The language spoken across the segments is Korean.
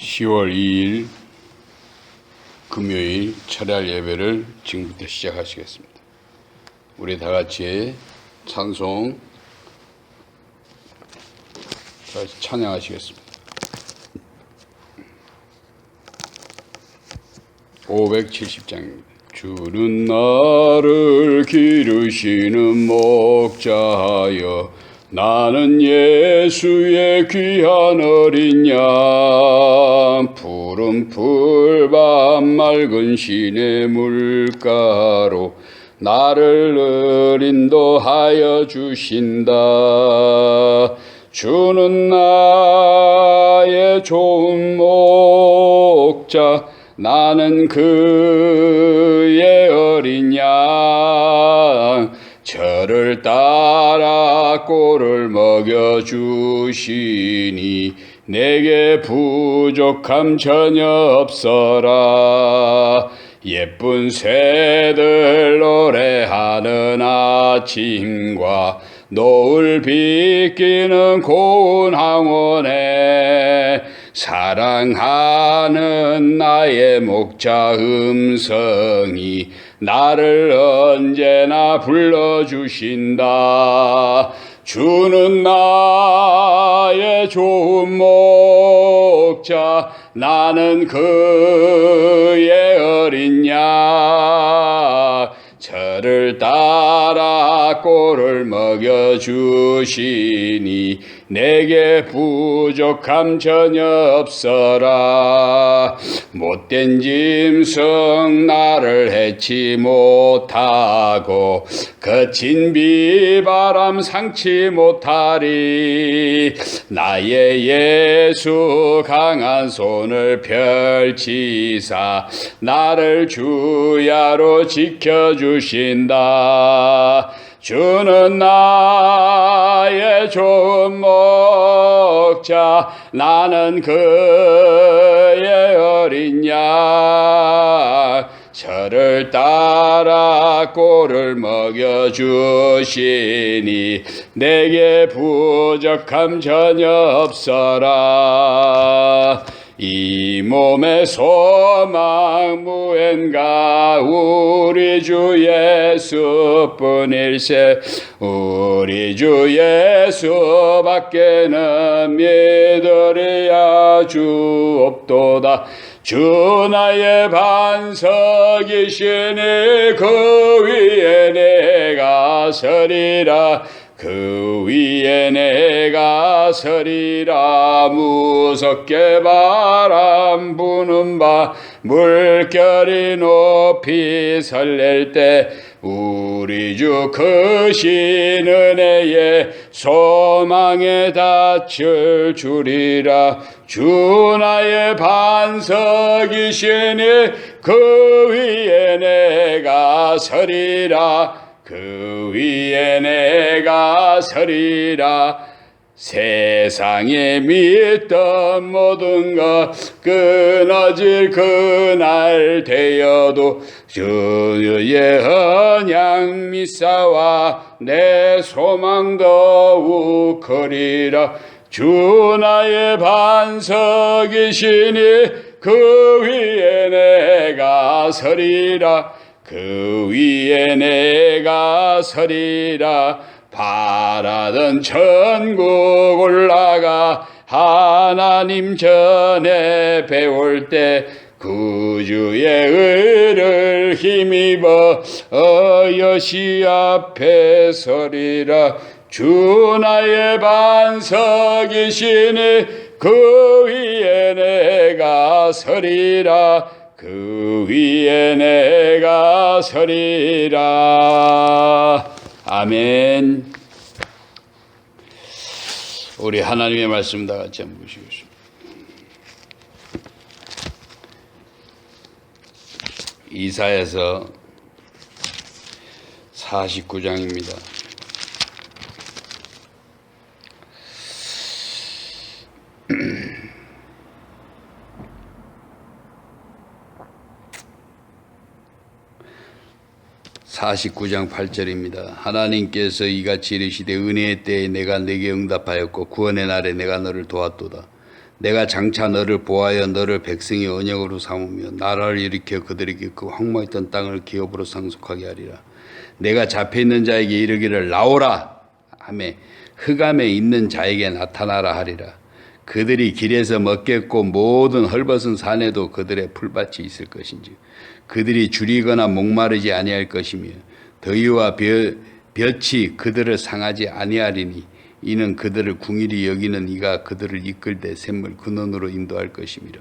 10월 2일 금요일 철야 예배를 지금부터 시작하시겠습니다. 우리 다 같이 찬송 다시 찬양하시겠습니다. 570장입니다. 주는 나를 기르시는 목자여 나는 예수의 귀한 어린 양 푸른 풀밭 맑은 시내 물가로 나를 인도하여 주신다. 주는 나의 좋은 목자 나는 그의 어린 양 저를 따라 꼴을 먹여주시니 내게 부족함 전혀 없어라. 예쁜 새들 노래하는 아침과 노을 비끼는 고운 항원에 사랑하는 나의 목자 음성이 나를 언제나 불러주신다. 주는 나의 좋은 목자 나는 그의 어린 양 저를 따라 꼴을 먹여주시니 내게 부족함 전혀 없어라. 못된 짐승 나를 해치 못하고 거친 비바람 상치 못하리. 나의 예수 강한 손을 펼치사 나를 주야로 지켜주신다. 주는 나의 좋은 목자 나는 그의 어린 양 저를 따라 꼴을 먹여주시니 내게 부족함 전혀 없어라. 이 몸의 소망 무엔가 우리 주 예수뿐일세. 우리 주 예수밖에는 믿으리야 주 없도다. 주 나의 반석이시니 그 위에 내가 서리라. 그 위에 내가 서리라. 무섭게 바람 부는 밤 물결이 높이 설렐 때 우리 주 크신 은혜에 소망에 닿을 주리라. 주 나의 반석이시니 그 위에 내가 서리라. 그 위에 내가 서리라. 세상에 믿던 모든 것 끊어질 그날 되어도 주의 언약 믿사와 내 소망 더욱 커리라. 주 나의 반석이시니 그 위에 내가 서리라. 그 위에 내가 서리라. 바라던 천국 올라가 하나님 전에 배울 때 구주의 의를 힘입어 여시 앞에 서리라. 주 나의 반석이시니 그 위에 내가 서리라. 그 위에 내가 서리라. 아멘. 우리 하나님의 말씀 다 같이 한번 보시겠습니다. 이사야서 49장입니다. (49장 8절입니다) 하나님께서 이같이 이르시되 은혜의 때에 내가 네게 응답하였고 구원의 날에 내가 너를 도왔도다. 내가 장차 너를 보하여 너를 백성의 언역으로 삼으며 나라를 일으켜 그들에게 그 황무했던 땅을 기업으로 상속하게 하리라. 내가 잡혀있는 자에게 이르기를 나오라 하매 흑암에 있는 자에게 나타나라 하리라. 그들이 길에서 먹겠고 모든 헐벗은 산에도 그들의 풀밭이 있을 것인지 그들이 줄이거나 목마르지 아니할 것이며 더위와 볕이 그들을 상하지 아니하리니 이는 그들을 궁일이 여기는 이가 그들을 이끌되 샘물 근원으로 인도할 것임이라.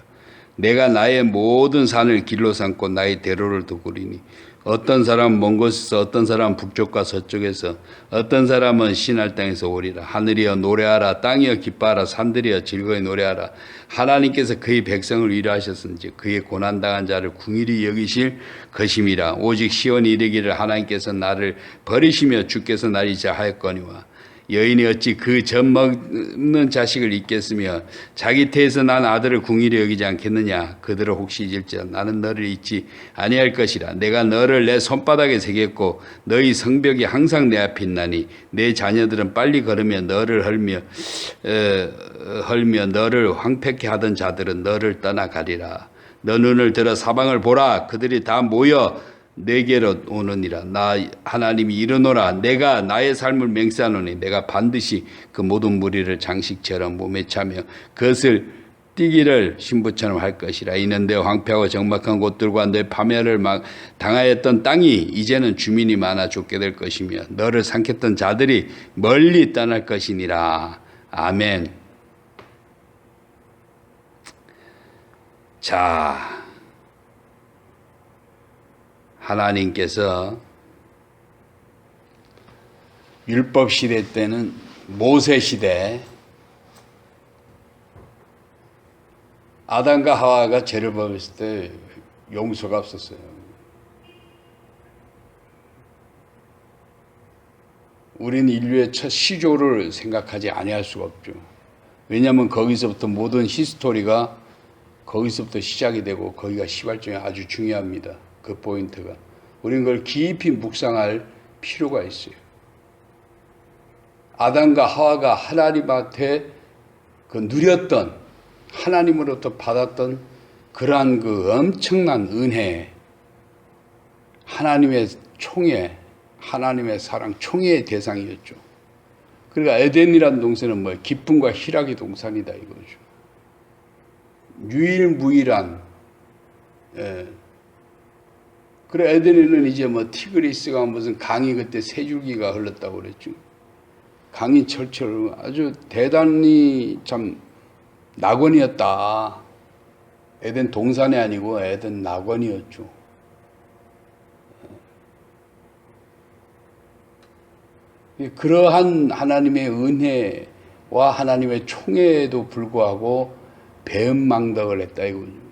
내가 나의 모든 산을 길로 삼고 나의 대로를 두으리니 어떤 사람은 먼 곳에서 어떤 사람은 북쪽과 서쪽에서 어떤 사람은 신할 땅에서 오리라. 하늘이여 노래하라. 땅이여 기뻐하라. 산들이여 즐거이 노래하라. 하나님께서 그의 백성을 위로하셨은지 그의 고난당한 자를 궁일이 여기실 것임이라. 오직 시온이 이르기를 하나님께서 나를 버리시며 주께서 나를 이제하였거니와 여인이 어찌 그 젖 먹는 자식을 잊겠으며 자기 태에서 난 아들을 궁일이 여기지 않겠느냐. 그들을 혹시 잊을지라 나는 너를 잊지 아니할 것이라. 내가 너를 내 손바닥에 새겼고 너희 성벽이 항상 내 앞에 있나니 내 자녀들은 빨리 걸으며 너를 헐며 너를 황폐케 하던 자들은 너를 떠나가리라. 너 눈을 들어 사방을 보라. 그들이 다 모여 내게로 오느니라. 나 하나님이 이르노라. 내가 나의 삶을 맹세하노니 내가 반드시 그 모든 무리를 장식처럼 몸에 차며 그것을 뛰기를 신부처럼 할 것이라. 이는 내 황폐하고 적막한 곳들과 내 파멸을 당하였던 땅이 이제는 주민이 많아 좁게 될 것이며 너를 삼켰던 자들이 멀리 떠날 것이니라. 아멘. 자, 하나님께서 율법 시대 때는 모세 시대 아담과 하와가 죄를 범했을 때 용서가 없었어요. 우리는 인류의 첫 시조를 생각하지 아니할 수가 없죠. 왜냐하면 거기서부터 모든 히스토리가 거기서부터 시작이 되고 거기가 시발점이 아주 중요합니다. 그 포인트가. 우리는 그걸 깊이 묵상할 필요가 있어요. 아담과 하와가 하나님한테 그 누렸던 하나님으로부터 받았던 그러한 그 엄청난 은혜, 하나님의 총애, 하나님의 사랑 총애의 대상이었죠. 그러니까 에덴이라는 동산은 뭐예요? 기쁨과 희락의 동산이다 이거죠. 유일무이한. 그래 에덴에는 이제 뭐 티그리스가 무슨 강이 그때 세 줄기가 흘렀다고 그랬죠. 강이 철철 아주 대단히 참 낙원이었다. 에덴 동산이 아니고 에덴 낙원이었죠. 그러한 하나님의 은혜와 하나님의 총애에도 불구하고 배은망덕을 했다 이거죠.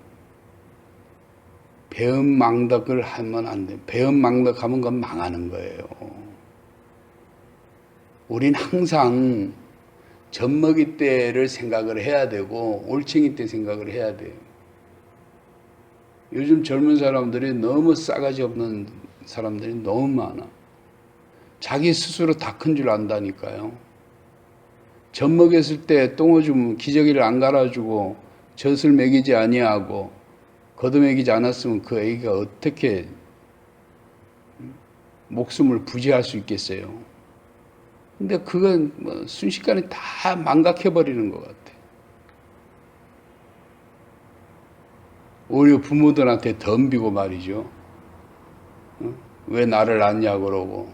배은망덕을 하면 안 돼. 배은망덕하면 그건 망하는 거예요. 우린 항상 젖먹이 때를 생각을 해야 되고 올챙이 때 생각을 해야 돼요. 요즘 젊은 사람들이 너무 싸가지 없는 사람들이 너무 많아. 자기 스스로 다 큰 줄 안다니까요. 젖먹였을 때 똥오줌 기저귀를 안 갈아주고 젖을 먹이지 아니하고 걷어먹이지 않았으면 그 애기가 어떻게 목숨을 부지할 수 있겠어요. 근데 그건 뭐 순식간에 다 망각해버리는 것 같아. 오히려 부모들한테 덤비고 말이죠. 왜 나를 낳냐 그러고.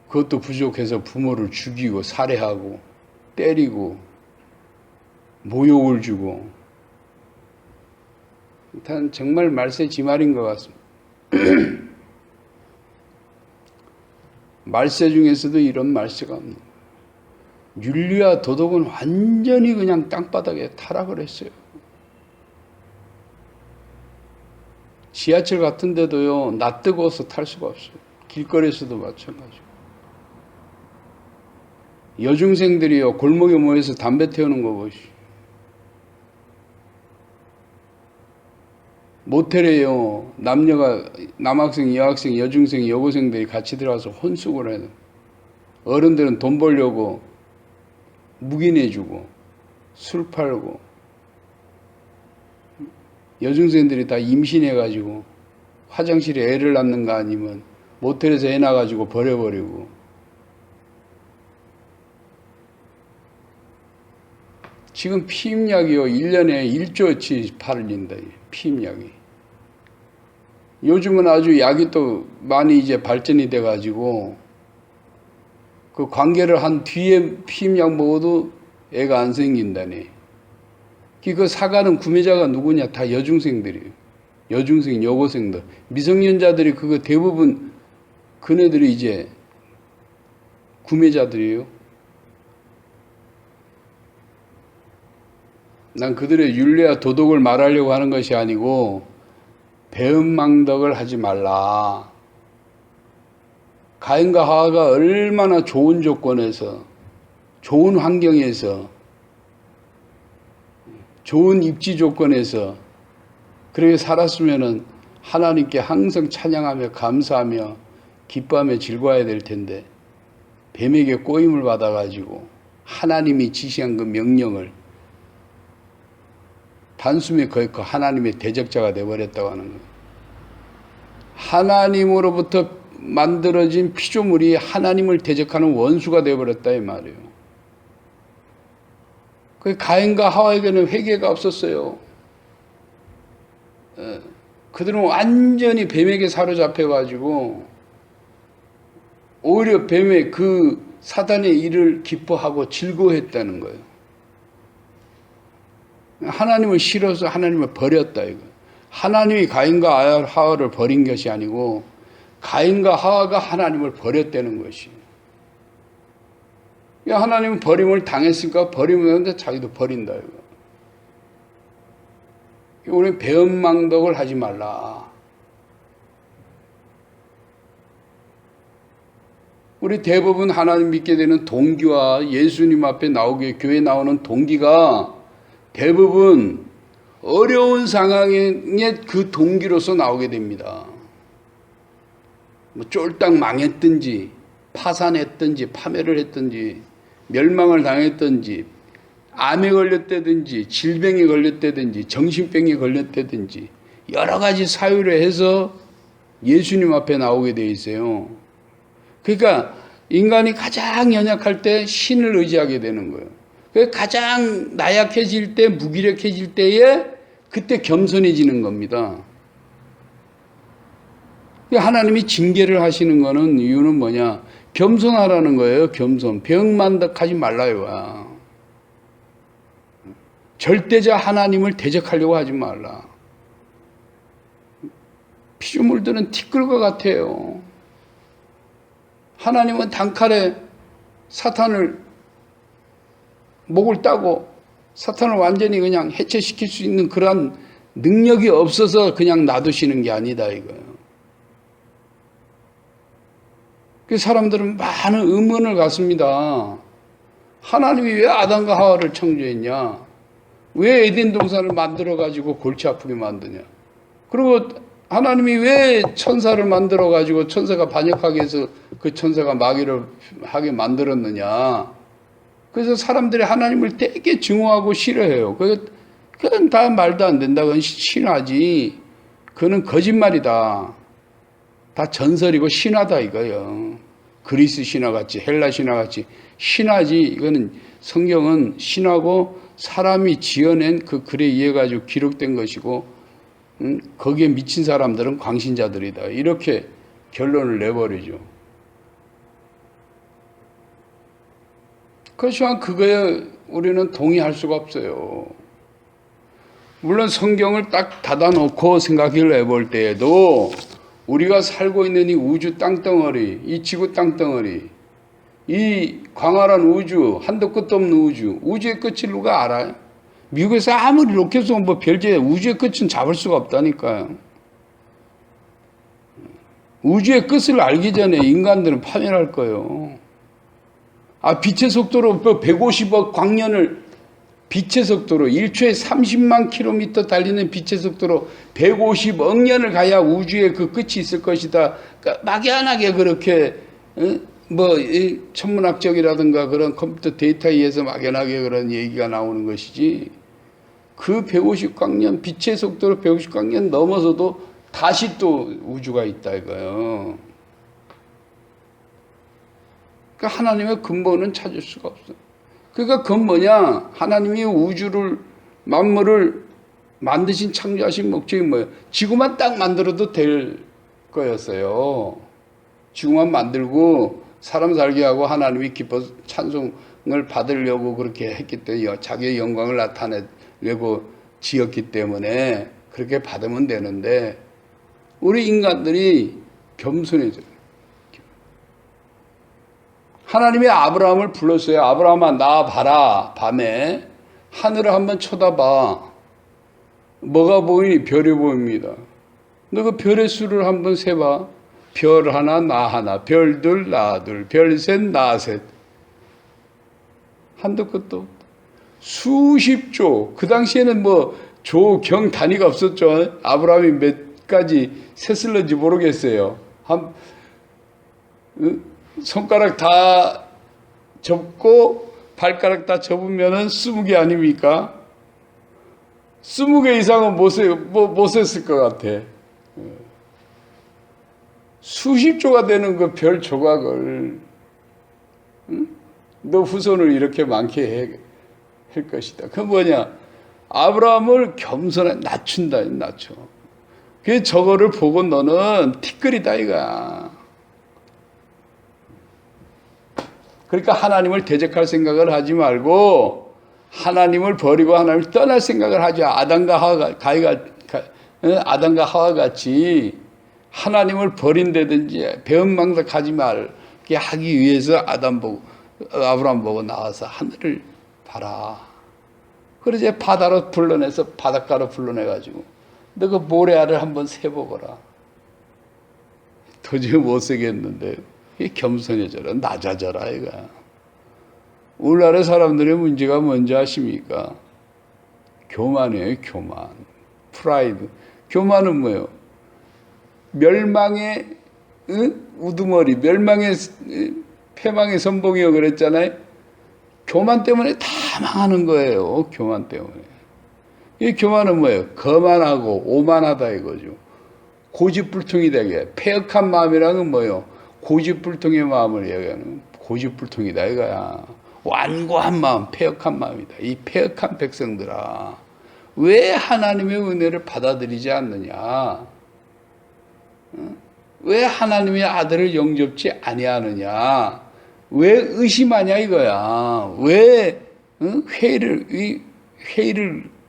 그것도 부족해서 부모를 죽이고 살해하고 때리고 모욕을 주고. 일단 정말 말세지말인 것 같습니다. 말세 중에서도 이런 말세가 없는 거예요. 윤리와 도덕은 완전히 그냥 땅바닥에 타락을 했어요. 지하철 같은 데도요, 낯 뜨거워서 탈 수가 없어요. 길거리에서도 마찬가지고. 여중생들이요, 골목에 모여서 담배 태우는 거 보시오. 모텔에요, 남학생, 여학생, 여중생, 여고생들이 같이 들어가서 혼숙을 해요. 어른들은 돈 벌려고 묵인해주고 술 팔고 여중생들이 다 임신해가지고 화장실에 애를 낳는 거 아니면 모텔에서 애 낳아가지고 버려버리고 지금 피임약이요 1년에 1조어치 팔린다. 피임약이. 요즘은 아주 약이 또 많이 이제 발전이 돼가지고 그 관계를 한 뒤에 피임약 먹어도 애가 안 생긴다네. 그 사가는 구매자가 누구냐? 다 여중생들이에요. 여중생, 여고생들. 미성년자들이 그거 대부분 그네들이 이제 구매자들이에요. 난 그들의 윤리와 도덕을 말하려고 하는 것이 아니고 배은망덕을 하지 말라. 가인과 하와가 얼마나 좋은 조건에서 좋은 환경에서 좋은 입지 조건에서 그렇게 살았으면은 하나님께 항상 찬양하며 감사하며 기뻐하며 즐거워야 될 텐데 뱀에게 꼬임을 받아가지고 하나님이 지시한 그 명령을 단숨에 거의 그 하나님의 대적자가 되어버렸다고 하는 거예요. 하나님으로부터 만들어진 피조물이 하나님을 대적하는 원수가 되어버렸다 이 말이에요. 그 가인과 하와에게는 회개가 없었어요. 그들은 완전히 뱀에게 사로잡혀가지고 오히려 뱀의 그 사단의 일을 기뻐하고 즐거워했다는 거예요. 하나님을 싫어서 하나님을 버렸다 이거. 하나님이 가인과 하와를 버린 것이 아니고 가인과 하와가 하나님을 버렸다는 것이. 하나님은 버림을 당했으니까 버리면 자기도 버린다 이거. 우리 배은망덕을 하지 말라. 우리 대부분 하나님 믿게 되는 동기와 예수님 앞에 나오게 교회 나오는 동기가 대부분 어려운 상황에 그 동기로서 나오게 됩니다. 뭐 쫄딱 망했든지 파산했든지 파멸을 했든지 멸망을 당했든지 암에 걸렸다든지 질병에 걸렸다든지 정신병에 걸렸다든지 여러 가지 사유로 해서 예수님 앞에 나오게 돼 있어요. 그러니까 인간이 가장 연약할 때 신을 의지하게 되는 거예요. 가장 나약해질 때, 무기력해질 때에 그때 겸손해지는 겁니다. 하나님이 징계를 하시는 거는 이유는 뭐냐? 겸손하라는 거예요. 겸손. 배은망덕하지 말라요. 절대자 하나님을 대적하려고 하지 말라. 피조물들은 티끌과 같아요. 하나님은 단칼에 사탄을 목을 따고 사탄을 완전히 그냥 해체시킬 수 있는 그런 능력이 없어서 그냥 놔두시는 게 아니다 이거예요. 그 사람들은 많은 의문을 갖습니다. 하나님이 왜 아담과 하와를 창조했냐? 왜 에덴 동산을 만들어가지고 골치 아프게 만드냐? 그리고 하나님이 왜 천사를 만들어가지고 천사가 반역하게 해서 그 천사가 마귀를 하게 만들었느냐? 그래서 사람들이 하나님을 되게 증오하고 싫어해요. 그건 다 말도 안 된다. 그건 신화지. 그건 거짓말이다. 다 전설이고 신화다 이거예요. 그리스 신화같이 헬라 신화같이 신화지. 이거는 성경은 신화고 사람이 지어낸 그 글에 의해 가지고 기록된 것이고 거기에 미친 사람들은 광신자들이다. 이렇게 결론을 내버리죠. 그렇지만 그거에 우리는 동의할 수가 없어요. 물론 성경을 딱 닫아놓고 생각을 해볼 때에도 우리가 살고 있는 이 우주 땅덩어리, 이 지구 땅덩어리, 이 광활한 우주, 한도 끝도 없는 우주, 우주의 끝을 누가 알아요? 미국에서 아무리 로켓 쏘면 뭐 별지에 우주의 끝은 잡을 수가 없다니까요. 우주의 끝을 알기 전에 인간들은 파멸할 거예요. 빛의 속도로 150억 광년을 빛의 속도로 1초에 30만 킬로미터 달리는 빛의 속도로 150억 년을 가야 우주의 그 끝이 있을 것이다. 그러니까 막연하게 그렇게 뭐 이 천문학적이라든가 그런 컴퓨터 데이터에 의해서 막연하게 그런 얘기가 나오는 것이지, 그 150광년 빛의 속도로 150광년 넘어서도 다시 또 우주가 있다 이거예요. 그러니까 하나님의 근본은 찾을 수가 없어. 그러니까 그건 뭐냐? 하나님이 우주를, 만물을 만드신, 창조하신 목적이 뭐예요? 지구만 딱 만들어도 될 거였어요. 지구만 만들고 사람 살게 하고 하나님이 기뻐 찬송을 받으려고 그렇게 했기 때문에, 자기의 영광을 나타내려고 지었기 때문에 그렇게 받으면 되는데, 우리 인간들이 겸손해져요. 하나님이 아브라함을 불렀어요. 아브라함아, 나 봐라. 밤에 하늘을 한번 쳐다봐. 뭐가 보이니? 별이 보입니다. 너 그 별의 수를 한번 세봐. 별 하나, 나 하나, 별 둘, 나 둘, 별 셋, 나 셋. 한도 끝도 없다. 수십조. 그 당시에는 뭐 조경 단위가 없었죠. 아브라함이 몇 가지 셌을는지 모르겠어요. 손가락 다 접고 발가락 다 접으면은 20개 아닙니까? 20개 이상은 못 셌을 것 같아. 수십조가 되는 그 별 조각을, 너 후손을 이렇게 많게 할 것이다. 그 뭐냐? 아브라함을 겸손에 낮춘다, 낮춰. 그 저거를 보고 너는 티끌이다 이거야. 그러니까 하나님을 대적할 생각을 하지 말고 하나님을 버리고 하나님을 떠날 생각을 하자. 아담과 하와 같이 하나님을 버린다든지 배은망덕하지 말게 하기 위해서 아브라함 보고 나와서 하늘을 봐라. 그러지 바다로 불러내서 바닷가로 불러내가지고 너 그 모래알을 한번 세보거라. 도저히 못 세겠는데 겸손해져라, 낮아져라 이거. 우리나라 사람들의 문제가 뭔지 아십니까? 교만이에요. 교만, 프라이드. 교만은 뭐예요? 멸망의 우두머리, 멸망의 패망의 선봉이요 그랬잖아요. 교만 때문에 다 망하는 거예요. 교만 때문에. 이 교만은 뭐예요? 거만하고 오만하다 이거죠. 고집불통이 되게. 패역한 마음이라는 뭐예요? 고집불통의 마음을 얘기하는, 고집불통이다 이거야. 완고한 마음, 패역한 마음이다. 이 패역한 백성들아, 왜 하나님의 은혜를 받아들이지 않느냐? 왜 하나님의 아들을 영접지 아니하느냐? 왜 의심하냐 이거야. 왜 회의를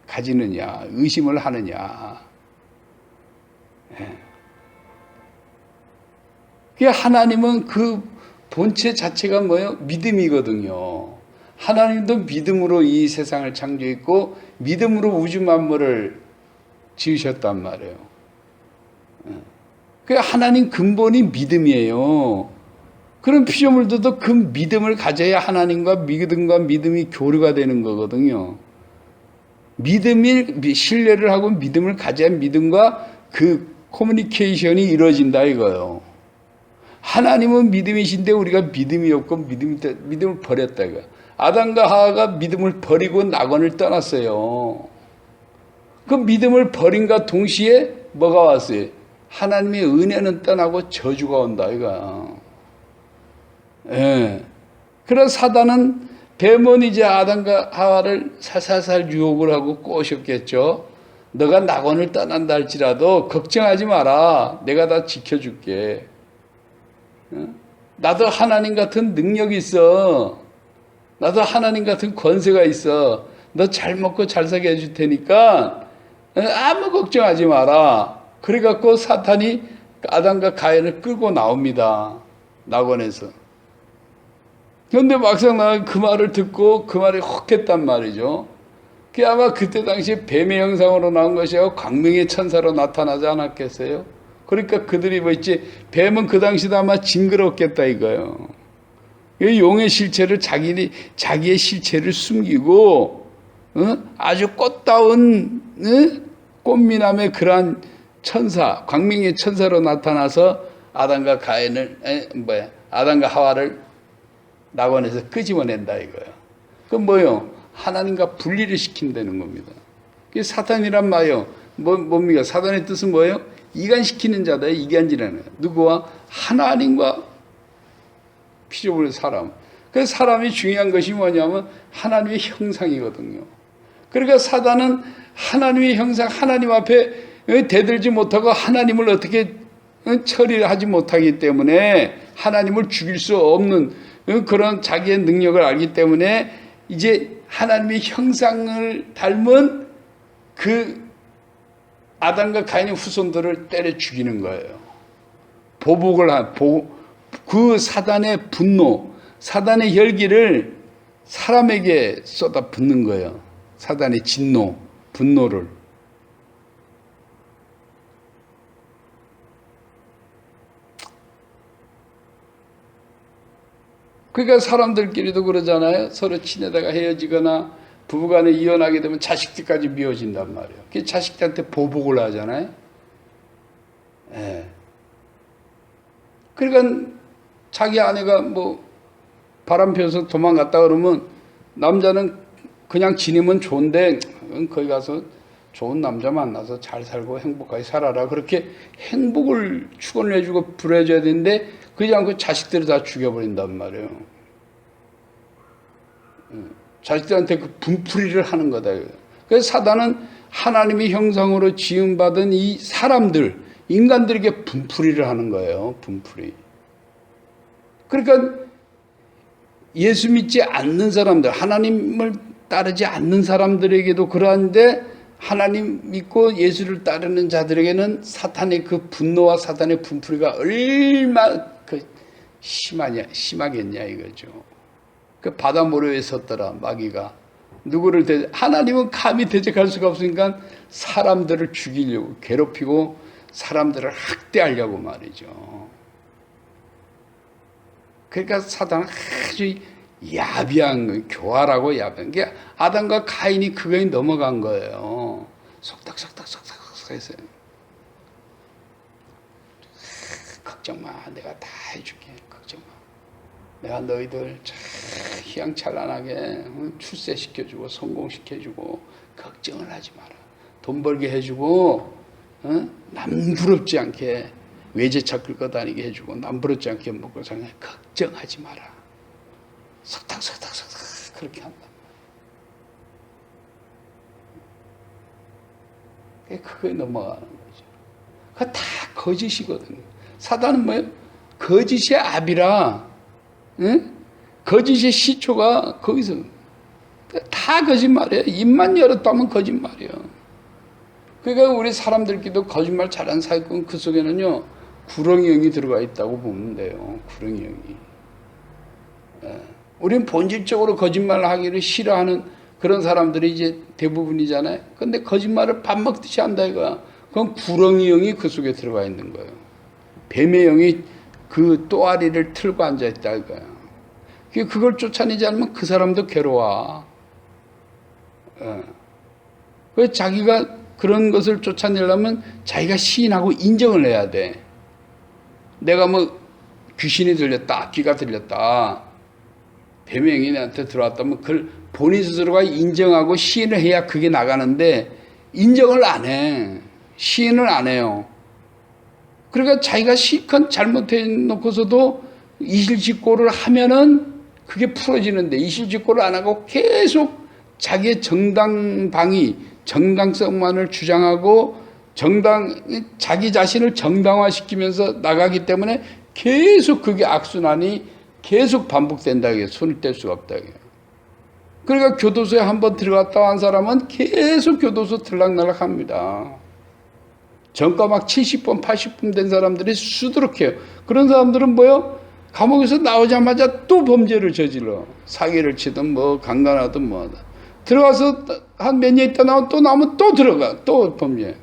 가지느냐? 의심을 하느냐? 하나님은 그 본체 자체가 뭐예요? 믿음이거든요. 하나님도 믿음으로 이 세상을 창조했고 믿음으로 우주 만물을 지으셨단 말이에요. 하나님 근본이 믿음이에요. 그런 피조물들도 그 믿음을 가져야 하나님과 믿음이 교류가 되는 거거든요. 믿음이 신뢰를 하고 믿음을 가져야 믿음과 그 커뮤니케이션이 이루어진다 이거예요. 하나님은 믿음이신데 우리가 믿음이 없고 믿음을 버렸다 이거야. 아담과 하와가 믿음을 버리고 낙원을 떠났어요. 그 믿음을 버린과 동시에 뭐가 왔어요? 하나님의 은혜는 떠나고 저주가 온다 이거야. 예. 그래서 사단은 데몬이제 아담과 하와를 살살살 유혹을 하고 꼬셨겠죠. 너가 낙원을 떠난다 할지라도 걱정하지 마라. 내가 다 지켜줄게. 나도 하나님 같은 능력이 있어. 나도 하나님 같은 권세가 있어. 너 잘 먹고 잘 살게 해줄 테니까 아무 걱정하지 마라. 그래갖고 사탄이 아담과 가인을 끌고 나옵니다. 낙원에서. 그런데 막상 나는 그 말을 듣고 그 말이 혹했단 말이죠. 그게 아마 그때 당시에 뱀의 형상으로 나온 것이 아니고 광명의 천사로 나타나지 않았겠어요? 그러니까 그들이 뭐 있지, 뱀은 그 당시도 아마 징그럽겠다 이거예요. 용의 실체를 자기의 실체를 숨기고 아주 꽃다운 꽃미남의 그러한 천사, 광명의 천사로 나타나서 아담과 가인을 아담과 하와를 낙원에서 끄집어낸다 이거예요. 그건 뭐요? 하나님과 분리를 시킨다는 겁니다. 그게 사탄이란 말이요. 뭡니까? 사탄의 뜻은 뭐예요? 이간시키는 자다. 이간질하는. 누구와? 하나님과 피조물 사람. 그래서 사람이 중요한 것이 뭐냐면 하나님의 형상이거든요. 그러니까 사단은 하나님의 형상, 하나님 앞에 대들지 못하고 하나님을 어떻게 처리를 하지 못하기 때문에 하나님을 죽일 수 없는 그런 자기의 능력을 알기 때문에 이제 하나님의 형상을 닮은 그 아담과 가인의 후손들을 때려 죽이는 거예요. 그 사단의 분노, 사단의 혈기를 사람에게 쏟아 붓는 거예요. 사단의 진노, 분노를. 그러니까 사람들끼리도 그러잖아요. 서로 친해다가 헤어지거나 부부간에 이혼하게 되면 자식들까지 미워진단 말이에요. 그 자식들한테 보복을 하잖아요. 예. 그러니까 자기 아내가 뭐 바람 펴서 도망갔다 그러면 남자는 그냥 지내면 좋은데 거기 가서 좋은 남자 만나서 잘 살고 행복하게 살아라. 그렇게 행복을 축원을 해주고 부려줘야 되는데 그러지 않고 자식들을 다 죽여버린단 말이에요. 자식들한테 그 분풀이를 하는 거다. 그래서 사단은 하나님의 형상으로 지음받은 이 사람들, 인간들에게 분풀이를 하는 거예요. 분풀이. 그러니까 예수 믿지 않는 사람들, 하나님을 따르지 않는 사람들에게도 그러한데 하나님 믿고 예수를 따르는 자들에게는 사탄의 그 분노와 사탄의 분풀이가 얼마나 심하겠냐 이거죠. 그 바다 모래에 섰더라 마귀가 누구를 하나님은 감히 대적할 수가 없으니까 사람들을 죽이려고 괴롭히고 사람들을 학대하려고 말이죠. 그러니까 사단은 아주 야비한 교활하고 야비한 게 아담과 가인이 그거에 넘어간 거예요. 속닥속닥 해서 걱정 마, 내가 다 해줄게. 걱정 마. 내가 너희들 희양찬란하게 출세시켜주고 성공시켜주고 걱정을 하지 마라. 돈 벌게 해주고 남부럽지 않게 외제차 끌고 다니게 해주고 남부럽지 않게 먹고 사는 걱정하지 마라. 석탁 그렇게 한다. 그거에 넘어가는 거죠. 그거 다 거짓이거든요. 사단은 뭐예요? 거짓의 압이라, 응? 거짓의 시초가 거기서 다 거짓말이에요. 입만 열었다면 거짓말이에요. 그러니까 우리 사람들끼리도 거짓말 잘하는 사기꾼 그 속에는요 구렁이 영이 들어가 있다고 보면 돼요. 구렁이 영이. 우리는 본질적으로 거짓말을 하기를 싫어하는 그런 사람들이 이제 대부분이잖아요. 근데 거짓말을 밥 먹듯이 한다 이거야. 그건 구렁이 영이 그 속에 들어가 있는 거예요. 뱀의 영이 그 또아리를 틀고 앉아 있다 이거야. 그걸 쫓아내지 않으면 그 사람도 괴로워. 왜 자기가 그런 것을 쫓아내려면 자기가 시인하고 인정을 해야 돼. 내가 뭐 귀신이 들렸다, 귀가 들렸다, 뱀의 영이 나한테 들어왔다면 그걸 본인 스스로가 인정하고 시인을 해야 그게 나가는데 인정을 안 해. 시인을 안 해요. 그러니까 자기가 실컷 잘못해 놓고서도 이실직고를 하면은 그게 풀어지는데 이실직고를 안 하고 계속 자기의 정당방위, 정당성만을 주장하고 자기 자신을 정당화시키면서 나가기 때문에 계속 그게 악순환이 계속 반복된다. 이게 손을 뗄 수가 없다. 이게. 그러니까 교도소에 한번 들어갔다 한 사람은 계속 교도소 들락날락 합니다. 전과 막 70번, 80번 된 사람들이 수두룩해요. 그런 사람들은 뭐요? 감옥에서 나오자마자 또 범죄를 저질러. 사기를 치든 뭐 강간하든 뭐 하든. 들어가서 한 몇 년 있다 나오면 또 나오면 또 들어가. 또 범죄.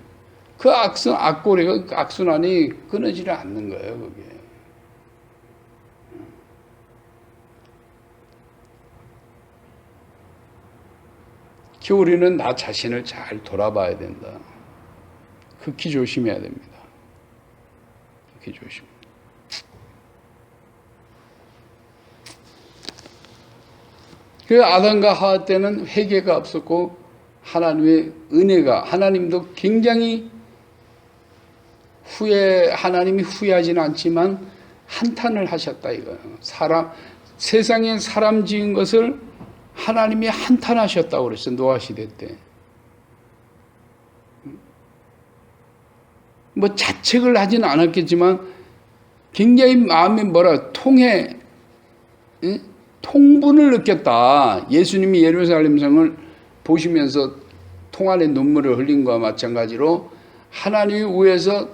그 악고리가, 그 악순환이 끊어지지 않는 거예요, 그게. 우리는 나 자신을 잘 돌아봐야 된다. 극히 조심해야 됩니다. 극히 조심. 그 아담과 하와 때는 회개가 없었고 하나님의 은혜가, 하나님도 굉장히 하나님이 후회하지는 않지만 한탄을 하셨다 이거예요. 세상에 사람 지은 것을 하나님이 한탄하셨다고 그랬어요. 노아 시대 때. 뭐 자책을 하지는 않았겠지만 굉장히 마음이 통분을 느꼈다. 예수님이 예루살렘 성을 보시면서 통 안에 눈물을 흘린 것과 마찬가지로 하나님이 위해서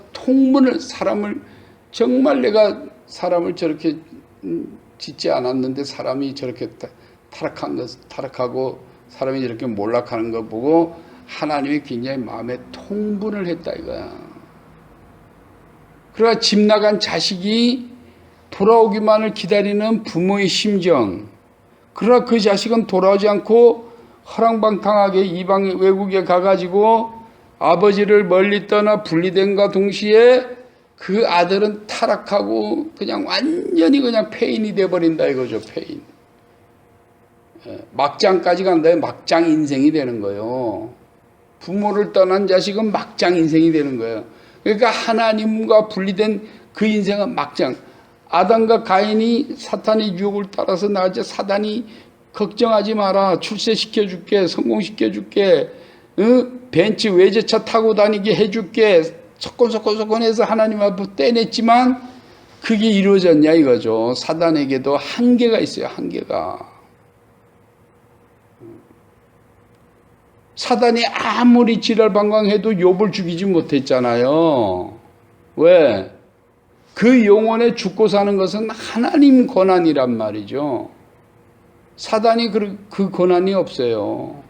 정말 내가 사람을 저렇게 짓지 않았는데 사람이 저렇게 타락하고 사람이 저렇게 몰락하는 거 보고 하나님이 굉장히 마음에 통분을 했다 이거야. 그러나 집 나간 자식이 돌아오기만을 기다리는 부모의 심정. 그러나 그 자식은 돌아오지 않고 허랑방탕하게 이방 외국에 가가지고 아버지를 멀리 떠나 분리된과 동시에 그 아들은 타락하고 그냥 완전히 그냥 폐인이 돼버린다 이거죠. 폐인. 막장까지 간다. 막장 인생이 되는 거예요. 부모를 떠난 자식은 막장 인생이 되는 거예요. 그러니까 하나님과 분리된 그 인생은 막장. 아담과 가인이 사탄의 유혹을 따라서 나아져 사단이 걱정하지 마라. 출세시켜줄게. 성공시켜줄게. 벤츠 외제차 타고 다니게 해줄게. 소곤소곤해서 하나님 앞에 떼냈지만 그게 이루어졌냐 이거죠. 사단에게도 한계가 있어요. 한계가. 사단이 아무리 지랄방광해도 욥을 죽이지 못했잖아요. 왜? 그 영혼에 죽고 사는 것은 하나님 권한이란 말이죠. 사단이 그 권한이 없어요.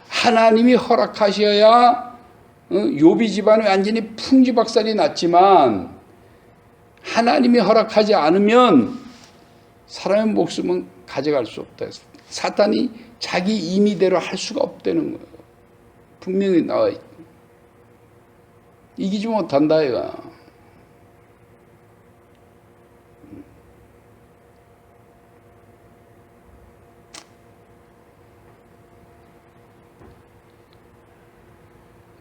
하나님이 허락하셔야 욥이 집안이 완전히 풍지박살이 났지만 하나님이 허락하지 않으면 사람의 목숨은 가져갈 수 없다. 사탄이 자기 임의대로 할 수가 없다는 거예요. 분명히 나와 있고. 이기지 못한다 이거.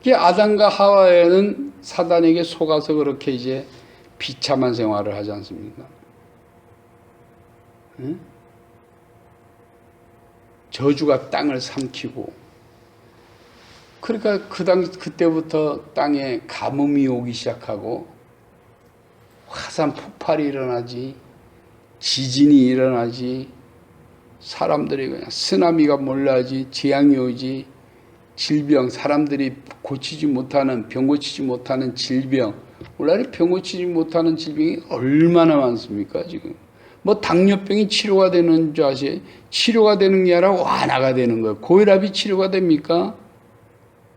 아담과 하와에는 사단에게 속아서 그렇게 이제 비참한 생활을 하지 않습니까? 응? 저주가 땅을 삼키고, 그러니까 그때부터 땅에 가뭄이 오기 시작하고 화산 폭발이 일어나지, 지진이 일어나지, 사람들이 그냥 쓰나미가 몰라지, 재앙이 오지, 질병, 사람들이 병 고치지 못하는 질병. 오늘날에 병 고치지 못하는 질병이 얼마나 많습니까, 지금. 뭐 당뇨병이 치료가 되는 줄 아세요? 치료가 되는 게 아니라 완화가 되는 거예요. 고혈압이 치료가 됩니까?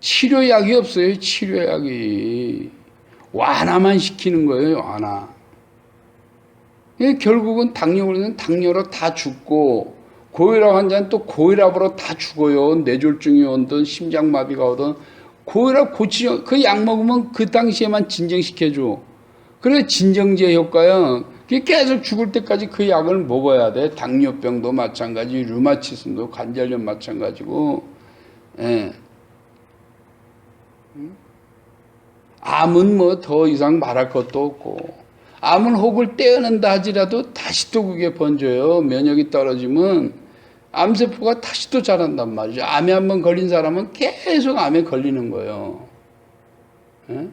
치료약이 없어요. 치료약이. 완화만 시키는 거예요. 완화. 결국은 당뇨로 다 죽고, 고혈압 환자는 또 고혈압으로 다 죽어요. 뇌졸중이 오든 심장마비가 오든. 고혈압 고치죠. 그 약 먹으면 그 당시에만 진정시켜줘. 그래 진정제 효과야. 계속 죽을 때까지 그 약을 먹어야 돼. 당뇨병도 마찬가지, 류마티즘도, 관절염 마찬가지고. 예. 암은 뭐 더 이상 말할 것도 없고. 암은 혹을 떼어낸다 하지라도 다시 또 그게 번져요. 면역이 떨어지면 암세포가 다시 또 자란단 말이죠. 암에 한번 걸린 사람은 계속 암에 걸리는 거예요. 예?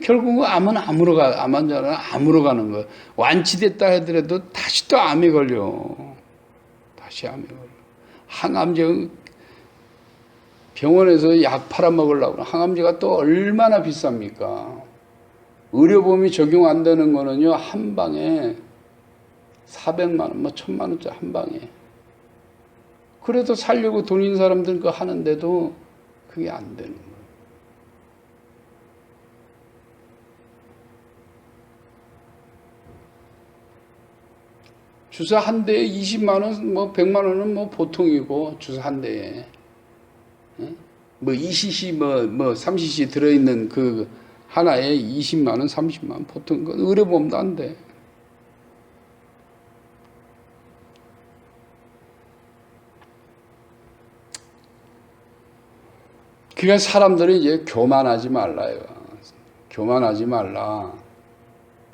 결국은 암은 암으로 가는 거예요. 완치됐다 하더라도 다시 또 암에 걸려. 다시 암에 걸려. 항암제 병원에서 약 팔아먹으려고 항암제가 또 얼마나 비쌉니까? 의료보험이 적용 안 되는 거는요, 한 방에 400만 원, 뭐 1000만 원짜리 한 방에. 그래도 살려고 돈 있는 사람들 그거 하는데도 그게 안 되는 거예요. 주사 한 대에 20만 원, 뭐 100만 원은 뭐 보통이고, 주사 한 대에. 뭐 2cc, 뭐 3cc 들어있는 그 하나에 20만 원, 30만 원, 보통 의료보험도 안 돼. 그러니까 사람들은 이제 교만하지 말라요. 교만하지 말라.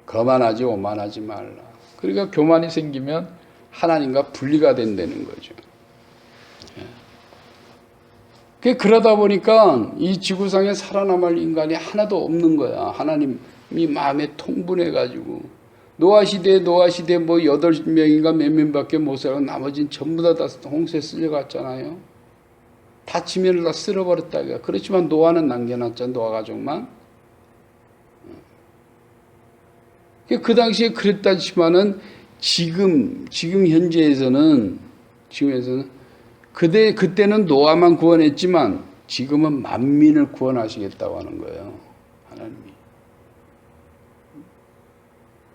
거만하지 오만하지 말라. 그러니까 교만이 생기면 하나님과 분리가 된다는 거죠. 그러다 보니까 이 지구상에 살아남을 인간이 하나도 없는 거야. 하나님이 마음에 통분해가지고 노아 시대에 뭐 8명인가 몇 명밖에 못 살고 나머지는 전부 다 홍수에 쓸려갔잖아요. 다 지면을 다 쓸어버렸다. 그렇지만 노아는 남겨놨잖아. 노아 가족만. 그 당시에 그랬다지만은 지금 현재에서는 그때는 노아만 구원했지만 지금은 만민을 구원하시겠다고 하는 거예요. 하나님이.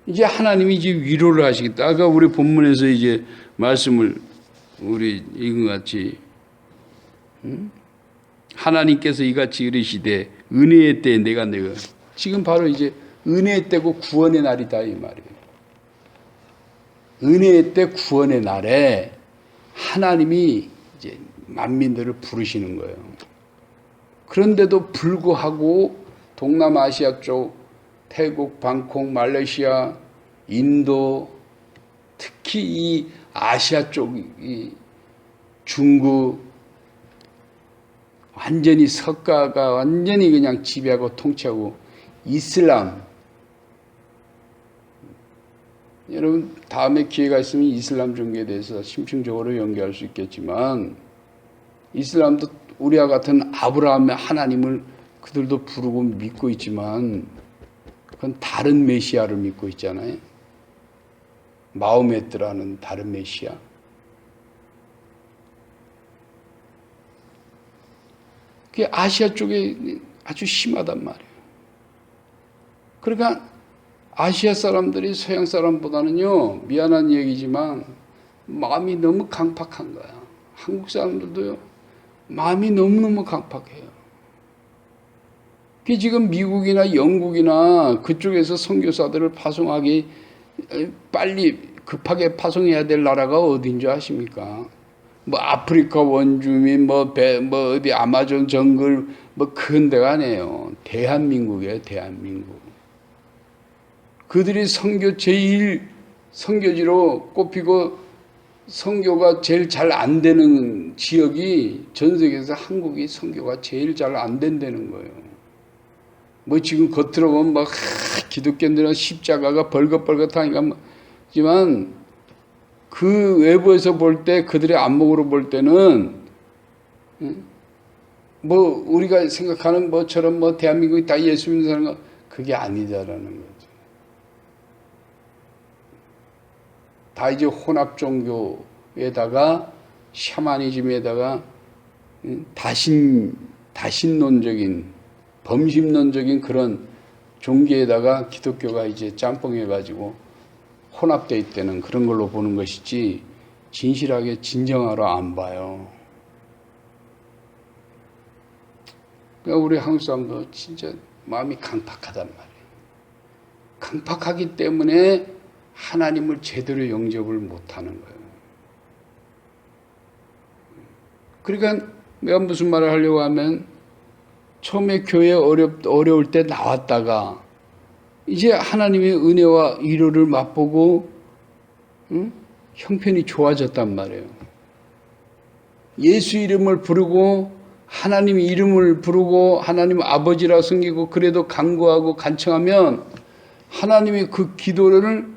이제 하나님이 이제 위로를 하시겠다. 아까 우리 본문에서 이제 말씀을 우리 읽은 같이 하나님께서 이같이 이르시되 은혜의 때에 내가 지금 바로 이제 은혜의 때고 구원의 날이다 이 말이에요. 은혜의 때 구원의 날에 하나님이 이제 만민들을 부르시는 거예요. 그런데도 불구하고 동남아시아 쪽 태국, 방콕, 말레이시아, 인도, 특히 이 아시아 쪽, 이 중국, 완전히 석가가 완전히 그냥 지배하고 통치하고 이슬람. 여러분 다음에 기회가 있으면 이슬람 종교에 대해서 심층적으로 연구할 수 있겠지만 이슬람도 우리와 같은 아브라함의 하나님을 그들도 부르고 믿고 있지만 그건 다른 메시아를 믿고 있잖아요. 마호메트라는 다른 메시아. 그게 아시아 쪽에 아주 심하단 말이에요. 그러니까 아시아 사람들이 서양 사람보다는요, 미안한 얘기지만 마음이 너무 강팍한 거야. 한국 사람들도요, 마음이 너무너무 강팍해요. 그 지금 미국이나 영국이나 그쪽에서 선교사들을 파송하기 빨리 급하게 파송해야 될 나라가 어딘 줄 아십니까? 뭐 아프리카 원주민, 어디 아마존 정글, 큰 데가 아니에요. 대한민국이에요, 대한민국. 그들이 제일 선교지로 꼽히고 선교가 제일 잘 안 되는 지역이 전 세계에서 한국이 선교가 제일 잘 안 된다는 거예요. 뭐 지금 겉으로 보면 기독교인들은 십자가가 벌긋벌긋하니까 하지만 그 외부에서 볼 때 그들의 안목으로 볼 때는 우리가 생각하는 것처럼 대한민국이 다 예수 믿는 사람 그게 아니다라는 거죠. 다 이제 혼합 종교에다가 샤머니즘에다가 다신론적인 범심론적인 그런 종교에다가 기독교가 이제 짬뽕해가지고 혼합되어 있다는 그런 걸로 보는 것이지 진실하게 진정하러 안 봐요. 그러니까 우리 한국 사람도 진짜 마음이 강팍하단 말이에요. 강팍하기 때문에 하나님을 제대로 영접을 못하는 거예요. 그러니까 내가 무슨 말을 하려고 하면 처음에 교회 어려울 때 나왔다가 이제 하나님의 은혜와 위로를 맛보고 형편이 좋아졌단 말이에요. 예수 이름을 부르고 하나님 이름을 부르고 하나님 아버지라 섬기고 그래도 간구하고 간청하면 하나님이 그 기도를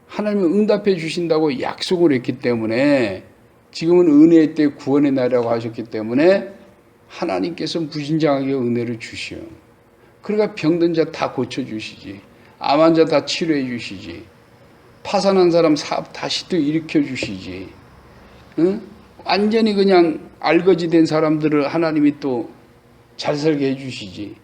하나님이 응답해 주신다고 약속을 했기 때문에 지금은 은혜의 때 구원의 날이라고 하셨기 때문에 하나님께서 무진장하게 은혜를 주시오. 그러니까 병든 자 다 고쳐주시지. 암 환자 다 치료해 주시지. 파산한 사람 사업 다시 또 일으켜 주시지. 응? 완전히 그냥 알거지된 사람들을 하나님이 또 잘 살게 해 주시지.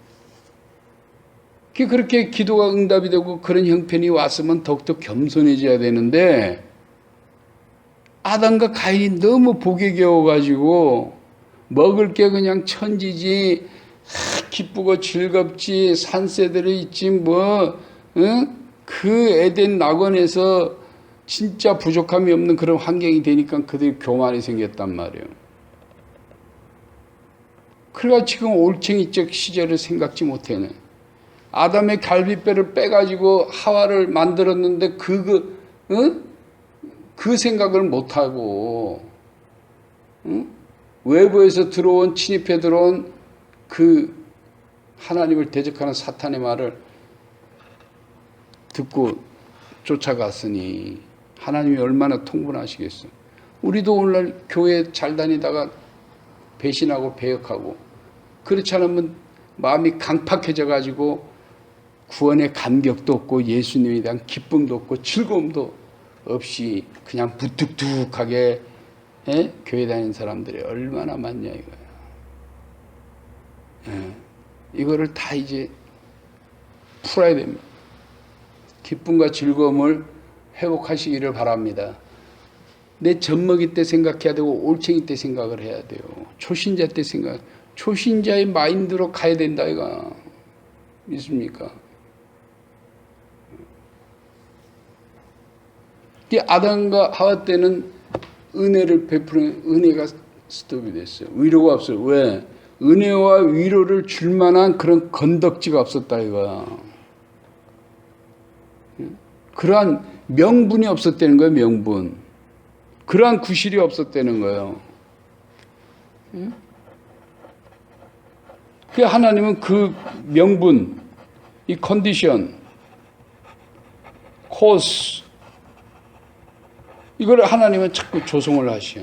그렇게 기도가 응답이 되고 그런 형편이 왔으면 더욱더 겸손해져야 되는데 아담과 가인이 너무 복에 겨워가지고 먹을 게 그냥 천지지 기쁘고 즐겁지 산새들이 있지 그 에덴 낙원에서 진짜 부족함이 없는 그런 환경이 되니까 그들이 교만이 생겼단 말이에요. 그러니까 지금 올챙이적 시절을 생각지 못해네. 아담의 갈비뼈를 빼가지고 하와를 만들었는데 그 생각을 못하고, 응? 외부에서 침입해 들어온 그 하나님을 대적하는 사탄의 말을 듣고 쫓아갔으니 하나님이 얼마나 통분하시겠어. 우리도 오늘날 교회 잘 다니다가 배신하고 배역하고, 그렇지 않으면 마음이 강팍해져 가지고 구원의 감격도 없고 예수님에 대한 기쁨도 없고 즐거움도 없이 그냥 부뚝뚝하게 교회 다니는 사람들이 얼마나 많냐 이거야. 이거를 다 이제 풀어야 됩니다. 기쁨과 즐거움을 회복하시기를 바랍니다. 내 젖먹이 때 생각해야 되고 올챙이 때 생각을 해야 돼요. 초신자 때 초신자의 마인드로 가야 된다 이거 믿습니까? 아담과 하와 때는 은혜를 베푸는 은혜가 스톱이 됐어요. 위로가 없어요. 왜? 은혜와 위로를 줄 만한 그런 건덕지가 없었다 이거야. 그러한 명분이 없었다는 거예요. 명분. 그러한 구실이 없었다는 거예요. 그 하나님은 그 명분, 이 컨디션, 코스, 이걸 하나님은 자꾸 조성을 하셔.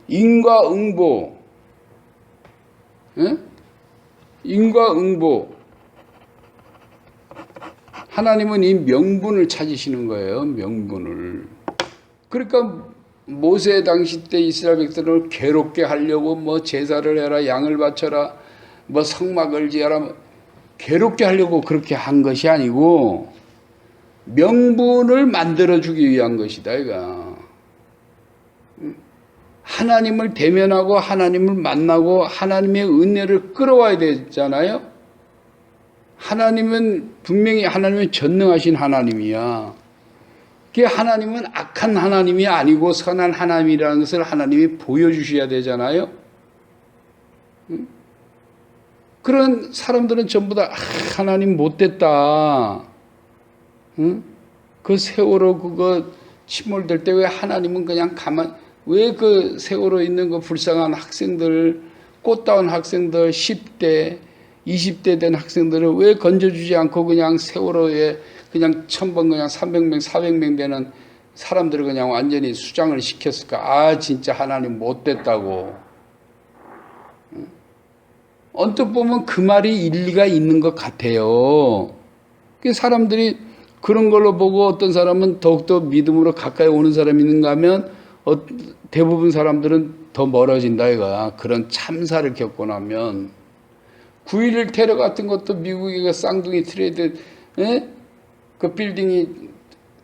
인과응보, 인과응보. 하나님은 이 명분을 찾으시는 거예요. 명분을. 그러니까 모세 당시 때 이스라엘 백성을 괴롭게 하려고 뭐 제사를 해라, 양을 바쳐라, 뭐 성막을 지어라, 괴롭게 하려고 그렇게 한 것이 아니고 명분을 만들어주기 위한 것이다 이거. 하나님을 대면하고 하나님을 만나고 하나님의 은혜를 끌어와야 되잖아요. 하나님은 분명히 하나님은 전능하신 하나님이야. 그 하나님은 악한 하나님이 아니고 선한 하나님이라는 것을 하나님이 보여주셔야 되잖아요. 그런 사람들은 전부 다 하나님 못됐다. 그 세월호 그거 침몰될 때 왜 하나님은 그냥 왜 그 세월호 있는 그 불쌍한 학생들, 꽃다운 학생들 10대, 20대 된 학생들을 왜 건져주지 않고 그냥 세월호에 그냥 1000번 그냥 300명, 400명 되는 사람들을 그냥 완전히 수장을 시켰을까? 진짜 하나님 못됐다고. 언뜻 보면 그 말이 일리가 있는 것 같아요. 사람들이 그런 걸로 보고 어떤 사람은 더욱더 믿음으로 가까이 오는 사람이 있는가 하면 대부분 사람들은 더 멀어진다 이거야. 그런 참사를 겪고 나면. 9.11 테러 같은 것도 미국의 그 쌍둥이 트레이드 그 빌딩이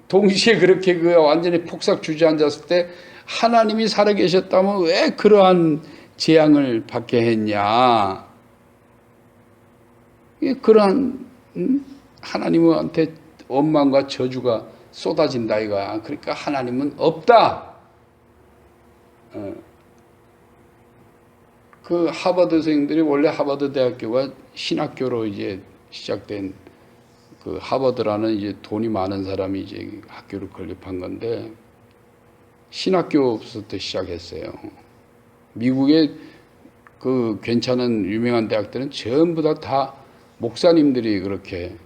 동시에 그렇게 그 완전히 폭삭 주저앉았을 때 하나님이 살아계셨다면 왜 그러한 재앙을 받게 했냐. 그러한 하나님한테 원망과 저주가 쏟아진다 이거야. 그러니까 하나님은 없다. 그 하버드 생들이 원래 하버드 대학교가 신학교로 이제 시작된 그 하버드라는 이제 돈이 많은 사람이 이제 학교를 건립한 건데 신학교부터 시작했어요. 미국의 그 괜찮은 유명한 대학들은 전부 다 목사님들이 그렇게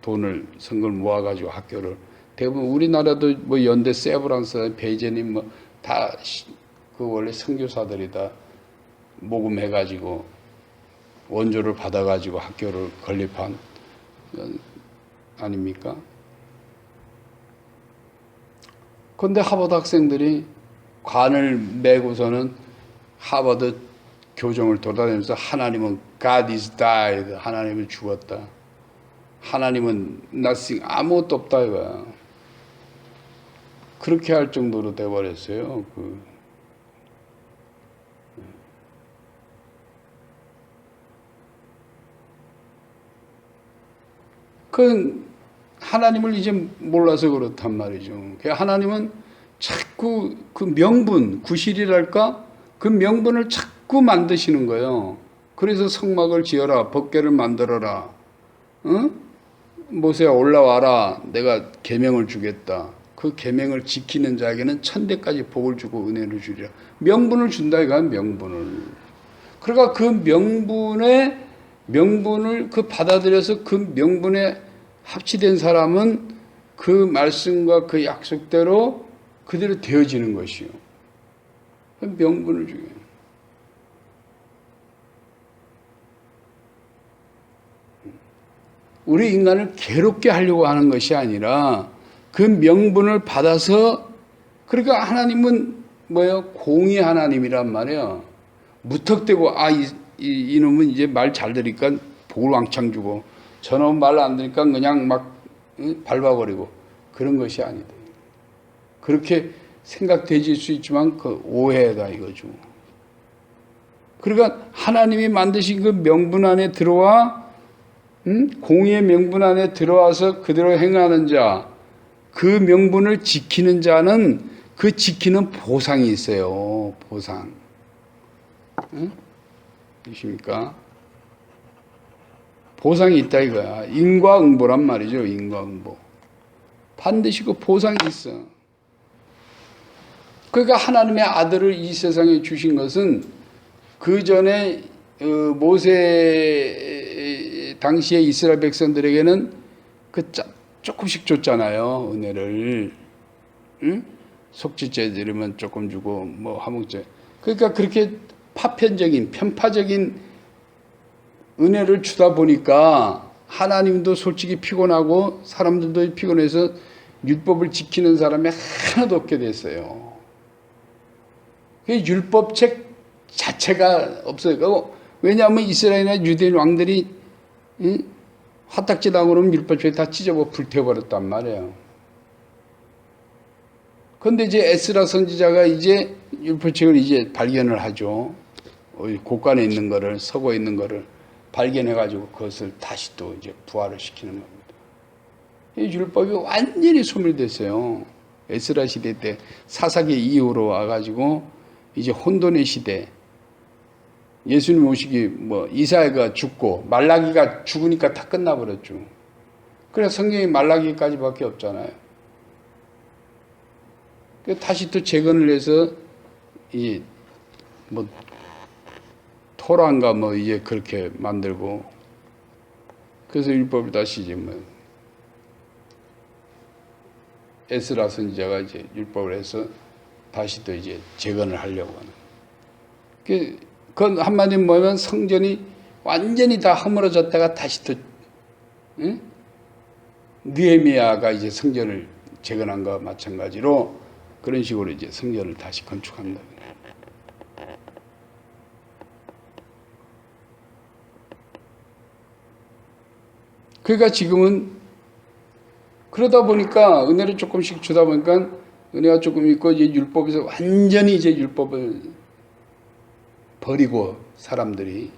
성금을 모아가지고 학교를 대부분 우리나라도 뭐 연대 세브란스 베이제님 뭐 다 그 원래 선교사들이 다 모금해가지고 원조를 받아가지고 학교를 건립한 아닙니까? 그런데 하버드 학생들이 관을 메고서는 하버드 교정을 돌아다니면서 하나님은 God is died. 하나님은 죽었다. 하나님은 nothing. 아무것도 없다 이거야. 그렇게 할 정도로 돼버렸어요. 그 하나님을 이제 몰라서 그렇단 말이죠. 하나님은 자꾸 그 명분, 구실이랄까? 그 명분을 자꾸 그거 만드시는 거예요. 그래서 성막을 지어라, 법궤를 만들어라. 모세야 올라와라. 내가 계명을 주겠다. 그 계명을 지키는 자에게는 천대까지 복을 주고 은혜를 주리라. 명분을 준다 이거야, 명분을. 그러니까 그 명분을 그 받아들여서 그 명분에 합치된 사람은 그 말씀과 그 약속대로 그대로 되어지는 것이요. 명분을 주게. 우리 인간을 괴롭게 하려고 하는 것이 아니라 그 명분을 받아서, 그러니까 하나님은 뭐예요? 공의 하나님이란 말이에요. 무턱대고 이놈은 이제 말 잘 들으니까 복을 왕창 주고 저놈은 말 안 들으니까 그냥 막 밟아버리고 그런 것이 아니다. 그렇게 생각되질 수 있지만 그 오해다 이거죠. 그러니까 하나님이 만드신 그 명분 안에 들어와, 공의의 명분 안에 들어와서 그대로 행하는 자, 그 명분을 지키는 자는 그 지키는 보상이 있어요. 보상. 보십니까? 보상이 있다 이거야. 인과응보란 말이죠. 인과응보. 반드시 그 보상이 있어. 그러니까 하나님의 아들을 이 세상에 주신 것은 그 전에 모세 당시에 이스라엘 백성들에게는 그 조금씩 줬잖아요. 은혜를. 속죄제 드리면 조금 주고 뭐 화목제. 그러니까 그렇게 파편적인 편파적인 은혜를 주다 보니까 하나님도 솔직히 피곤하고 사람들도 피곤해서 율법을 지키는 사람이 하나도 없게 됐어요. 그 율법책 자체가 없어요. 왜냐하면 이스라엘이나 유대인 왕들이 화딱지 당하고 그러면 율법책이 다 찢어버 불태워버렸단 말이에요. 그런데 이제 에스라 선지자가 이제 율법책을 이제 발견을 하죠. 곳간에 있는 거를, 서고에 있는 거를 발견해가지고 그것을 다시 또 이제 부활을 시키는 겁니다. 이 율법이 완전히 소멸됐어요. 에스라 시대 때 사사기 이후로 와가지고 이제 혼돈의 시대. 예수님 오시기 뭐 이사야가 죽고 말라기가 죽으니까 다 끝나버렸죠. 그래서 성경이 말라기까지밖에 없잖아요. 다시 또 재건을 해서 이 뭐 토란가 뭐 이제 그렇게 만들고, 그래서 율법을 다시 이제 뭐 에스라 선지자가 이제 율법을 해서 다시 또 이제 재건을 하려고 하는. 그건 한마디로 뭐냐면 성전이 완전히 다 허물어졌다가 다시 또 느헤미야가 이제 성전을 재건한 것과 마찬가지로 그런 식으로 이제 성전을 다시 건축한다. 그러니까 지금은 그러다 보니까 은혜를 조금씩 주다 보니까 은혜가 조금 있고 이제 율법에서 완전히 이제 율법을 버리고 사람들이,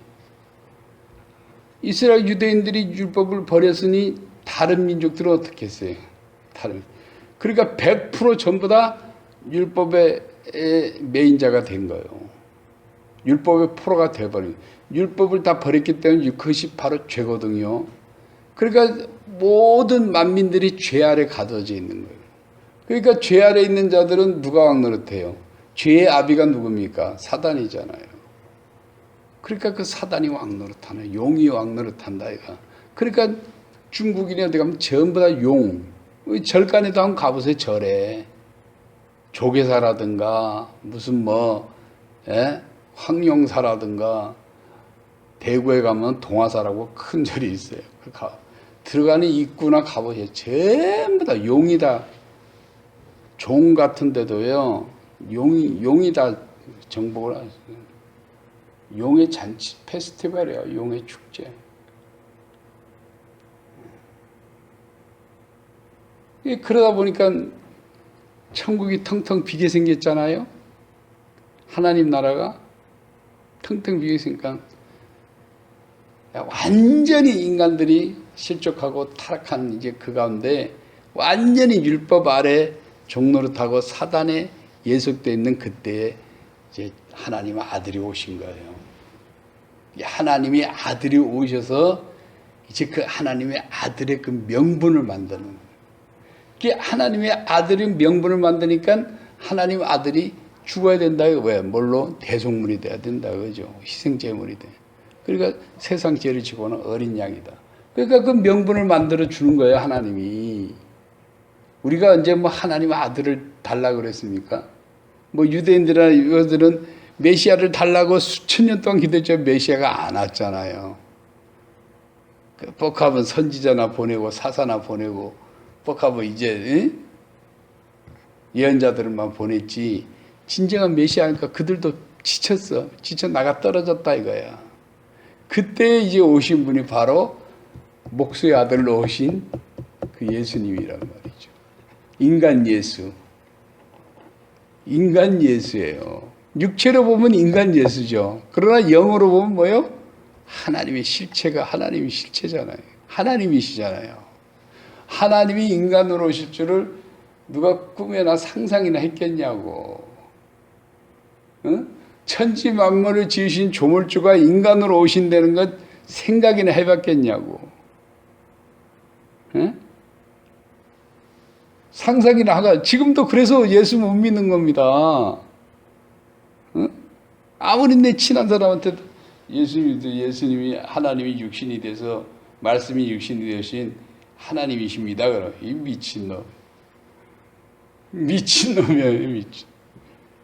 이스라엘 유대인들이 율법을 버렸으니 다른 민족들은 어떻게 했어요? 그러니까 100% 전부 다 율법의 메인자가 된 거예요. 율법의 프로가 돼버린. 율법을 다 버렸기 때문에 그것이 바로 죄거든요. 그러니까 모든 만민들이 죄 아래 가둬져 있는 거예요. 그러니까 죄 아래 있는 자들은 누가 왕 노릇해요? 죄의 아비가 누굽니까? 사단이잖아요. 그러니까 그 사단이 왕 노릇하네. 용이 왕 노릇한다 이가. 그러니까 중국인이 어디 가면 전부 다 용. 절간에도 한번 가보세요. 절에 조계사라든가 무슨 뭐 황룡사라든가, 대구에 가면 동화사라고 큰 절이 있어요. 들어가는 입구나 가보세요. 전부 다 용이다. 종 같은 데도요, 용이 다 정복을 하죠. 용의 잔치, 페스티벌이에요. 용의 축제. 그러다 보니까 천국이 텅텅 비게 생겼잖아요. 하나님 나라가 텅텅 비게 생기니까 완전히 인간들이 실족하고 타락한 이제 그 가운데 완전히 율법 아래 종노릇하고 사단에 예속되어 있는 그때에 이제 하나님의 아들이 오신 거예요. 하나님의 아들이 오셔서 이제 그 하나님의 아들의 그 명분을 만드는 거예요. 하나님의 아들의 명분을 만드니까 하나님 아들이 죽어야 된다. 왜? 뭘로? 대속물이 돼야 된다. 그죠? 희생제물이 돼. 그러니까 세상 죄를 지고는 어린 양이다. 그러니까 그 명분을 만들어 주는 거예요, 하나님이. 우리가 언제 뭐 하나님의 아들을 달라고 그랬습니까? 뭐 유대인들이나 이것들은 메시아를 달라고 수천 년 동안 기도했지만 메시아가 안 왔잖아요. 뻑하면 선지자나 보내고 사사나 보내고 뻑하면 이제 예언자들만 보냈지 진정한 메시아니까 그들도 지쳤어. 지쳐 나가 떨어졌다 이거야. 그때 이제 오신 분이 바로 목수의 아들로 오신 그 예수님이란 말이죠. 인간 예수. 인간 예수예요. 육체로 보면 인간 예수죠. 그러나 영으로 보면 뭐요? 하나님의 실체가 하나님의 실체잖아요. 하나님이시잖아요. 하나님이 인간으로 오실 줄을 누가 꿈에나 상상이나 했겠냐고. 응? 천지 만물을 지으신 조물주가 인간으로 오신다는 것 생각이나 해봤겠냐고. 응? 상상이나 하가 지금도 그래서 예수 못 믿는 겁니다. 응? 아무리 내 친한 사람한테도 예수님이 하나님이 육신이 돼서 말씀이 육신이 되신 하나님이십니다. 그럼 이 미친놈. 미친놈이에요. 미친.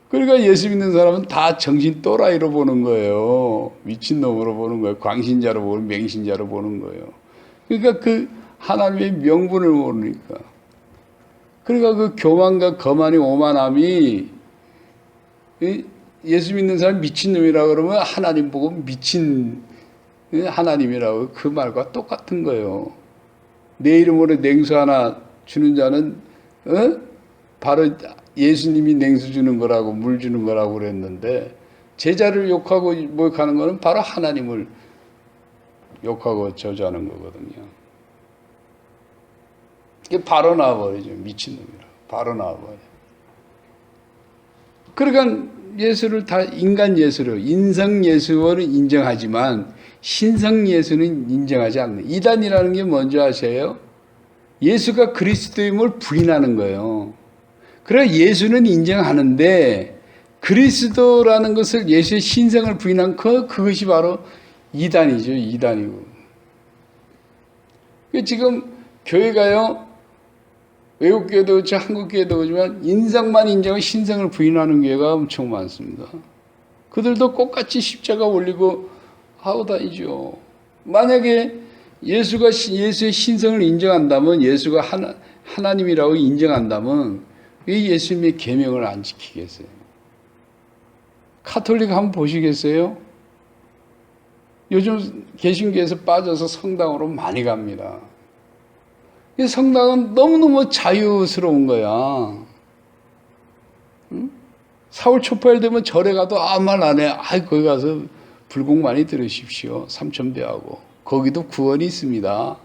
그러니까 예수 믿는 사람은 다 정신 또라이로 보는 거예요. 미친놈으로 보는 거예요. 광신자로 보는 맹신자로 보는 거예요. 그러니까 그 하나님의 명분을 모르니까. 그러니까 그 교만과 거만이 오만함이 예수 믿는 사람 미친놈이라고 그러면 하나님 보고 미친 하나님이라고 그 말과 똑같은 거예요. 내 이름으로 냉수 하나 주는 자는 바로 예수님이 냉수 주는 거라고 물 주는 거라고 그랬는데 제자를 욕하고 모욕하는 거는 바로 하나님을 욕하고 저주하는 거거든요. 이게 바로 나와버리죠. 미친놈이라 바로 나와버려. 그러니까 예수를 다 인간 예수로 인성 예수를 인정하지만 신성 예수는 인정하지 않는. 이단이라는 게 뭔지 아세요? 예수가 그리스도임을 부인하는 거예요. 그래 예수는 인정하는데 그리스도라는 것을 예수의 신성을 부인한 그것이 바로 이단이죠. 이단이고. 지금 교회가요. 외국교회도 그렇죠. 한국교회도 그렇지만 인성만 인정하고 신성을 부인하는 교회가 엄청 많습니다. 그들도 똑같이 십자가 올리고 하고 다니죠. 만약에 예수가 예수의 신성을 인정한다면 예수가 하나님이라고 인정한다면 왜 예수님의 계명을 안 지키겠어요? 카톨릭 한번 보시겠어요? 요즘 개신교에서 빠져서 성당으로 많이 갑니다. 성당은 너무너무 자유스러운 거야. 응? 사월 초파일 되면 절에 가도 아무 말 안 해. 거기 가서 불공 많이 들으십시오. 삼천배하고. 거기도 구원이 있습니다.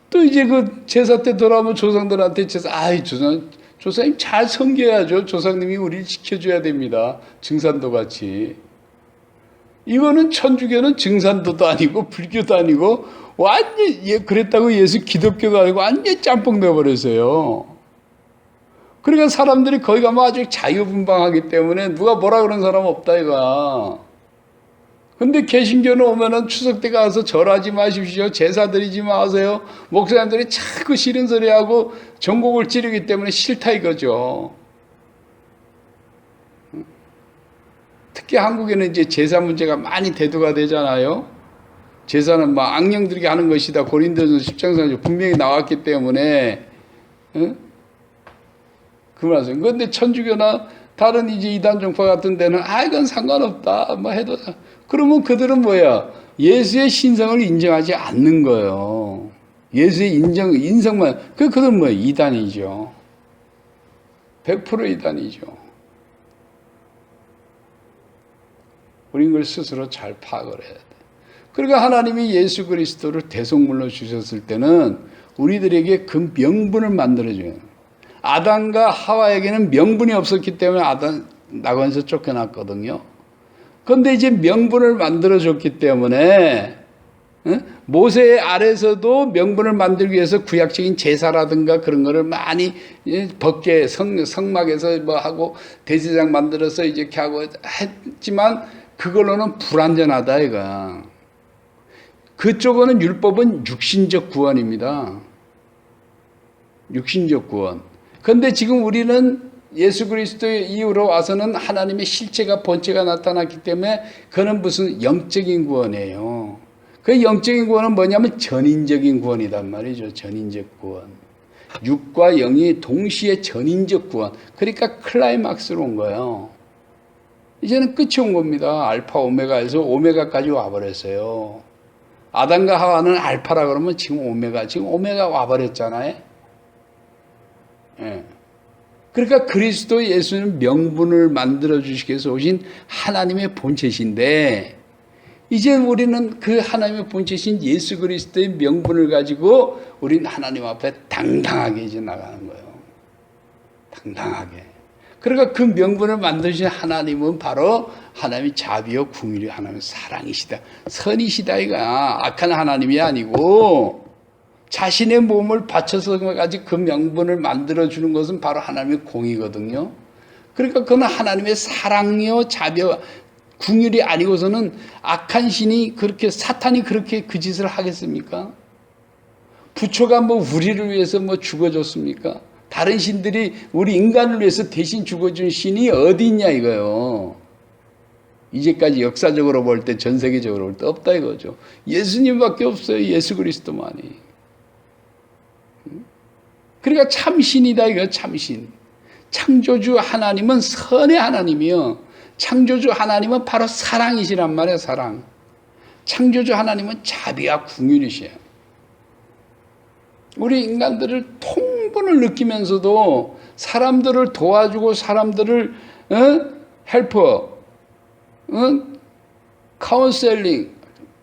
또 이제 그 제사 때 돌아오면 조상들한테 조상님 잘 섬겨야죠. 조상님이 우리를 지켜줘야 됩니다. 증산도 같이. 이거는 천주교는 증산도도 아니고 불교도 아니고 완전 그랬다고 예수 기독교가 아니고 완전 짬뽕 되어버렸어요. 그러니까 사람들이 거기 가면 아주 자유분방하기 때문에 누가 뭐라 그러는 사람 없다 이거야. 근데 개신교는 오면은 추석 때 가서 절하지 마십시오. 제사 드리지 마세요. 목사님들이 자꾸 싫은 소리하고 전곡을 찌르기 때문에 싫다 이거죠. 특히 한국에는 이제 제사 문제가 많이 대두가 되잖아요. 제사는 막 악령들에게 하는 것이다. 고린도전서 10장 분명히 나왔기 때문에 그 말씀. 그런데 천주교나 다른 이제 이단 종파 같은 데는 이건 상관없다. 뭐 해도 그러면 그들은 뭐야? 예수의 신성을 인정하지 않는 거예요. 예수의 인성만 그들은 뭐야? 이단이죠. 100% 이단이죠. 우린 그걸 스스로 잘 파악을 해야 돼. 그러니까 하나님이 예수 그리스도를 대속물로 주셨을 때는 우리들에게 그 명분을 만들어줘요. 아담과 하와에게는 명분이 없었기 때문에 아담 낙원에서 쫓겨났거든요. 그런데 이제 명분을 만들어줬기 때문에 모세 아래서도 명분을 만들기 위해서 구약적인 제사라든가 그런 거를 많이 법계 성막에서 뭐 하고 대제사장 만들어서 이렇게 하고 했지만 그걸로는 불완전하다 이거야. 그쪽은 율법은 육신적 구원입니다. 육신적 구원. 그런데 지금 우리는 예수 그리스도의 이후로 와서는 하나님의 실체가 본체가 나타났기 때문에 그는 무슨 영적인 구원이에요. 그 영적인 구원은 뭐냐면 전인적인 구원이란 말이죠. 전인적 구원. 육과 영이 동시에 전인적 구원. 그러니까 클라이막스로 온 거예요. 이제는 끝이 온 겁니다. 알파 오메가에서 오메가까지 와버렸어요. 아담과 하와는 알파라 그러면 지금 오메가 와버렸잖아요. 예. 그러니까 그리스도 예수는 명분을 만들어 주시기 위해서 오신 하나님의 본체신데 이제 우리는 그 하나님의 본체신 예수 그리스도의 명분을 가지고 우리는 하나님 앞에 당당하게 이제 나가는 거예요. 당당하게. 그러니까 그 명분을 만드신 하나님은 바로 하나님의 자비요 궁율이 하나님의 사랑이시다. 선이시다 이거야. 악한 하나님이 아니고 자신의 몸을 바쳐서까지 그 명분을 만들어주는 것은 바로 하나님의 공이거든요. 그러니까 그건 하나님의 사랑이요 자비요 궁율이 아니고서는 악한 신이 그렇게 사탄이 그렇게 그 짓을 하겠습니까? 부처가 뭐 우리를 위해서 뭐 죽어줬습니까? 다른 신들이 우리 인간을 위해서 대신 죽어준 신이 어디 있냐 이거요. 이제까지 역사적으로 볼 때 전 세계적으로 볼 때 없다 이거죠. 예수님밖에 없어요. 예수 그리스도만이. 그러니까 참신이다 이거 참신. 창조주 하나님은 선의 하나님이요. 창조주 하나님은 바로 사랑이시란 말이에요. 사랑. 창조주 하나님은 자비와 궁율이시에요. 우리 인간들을 통분을 느끼면서도 사람들을 도와주고 사람들을 헬퍼, 카운셀링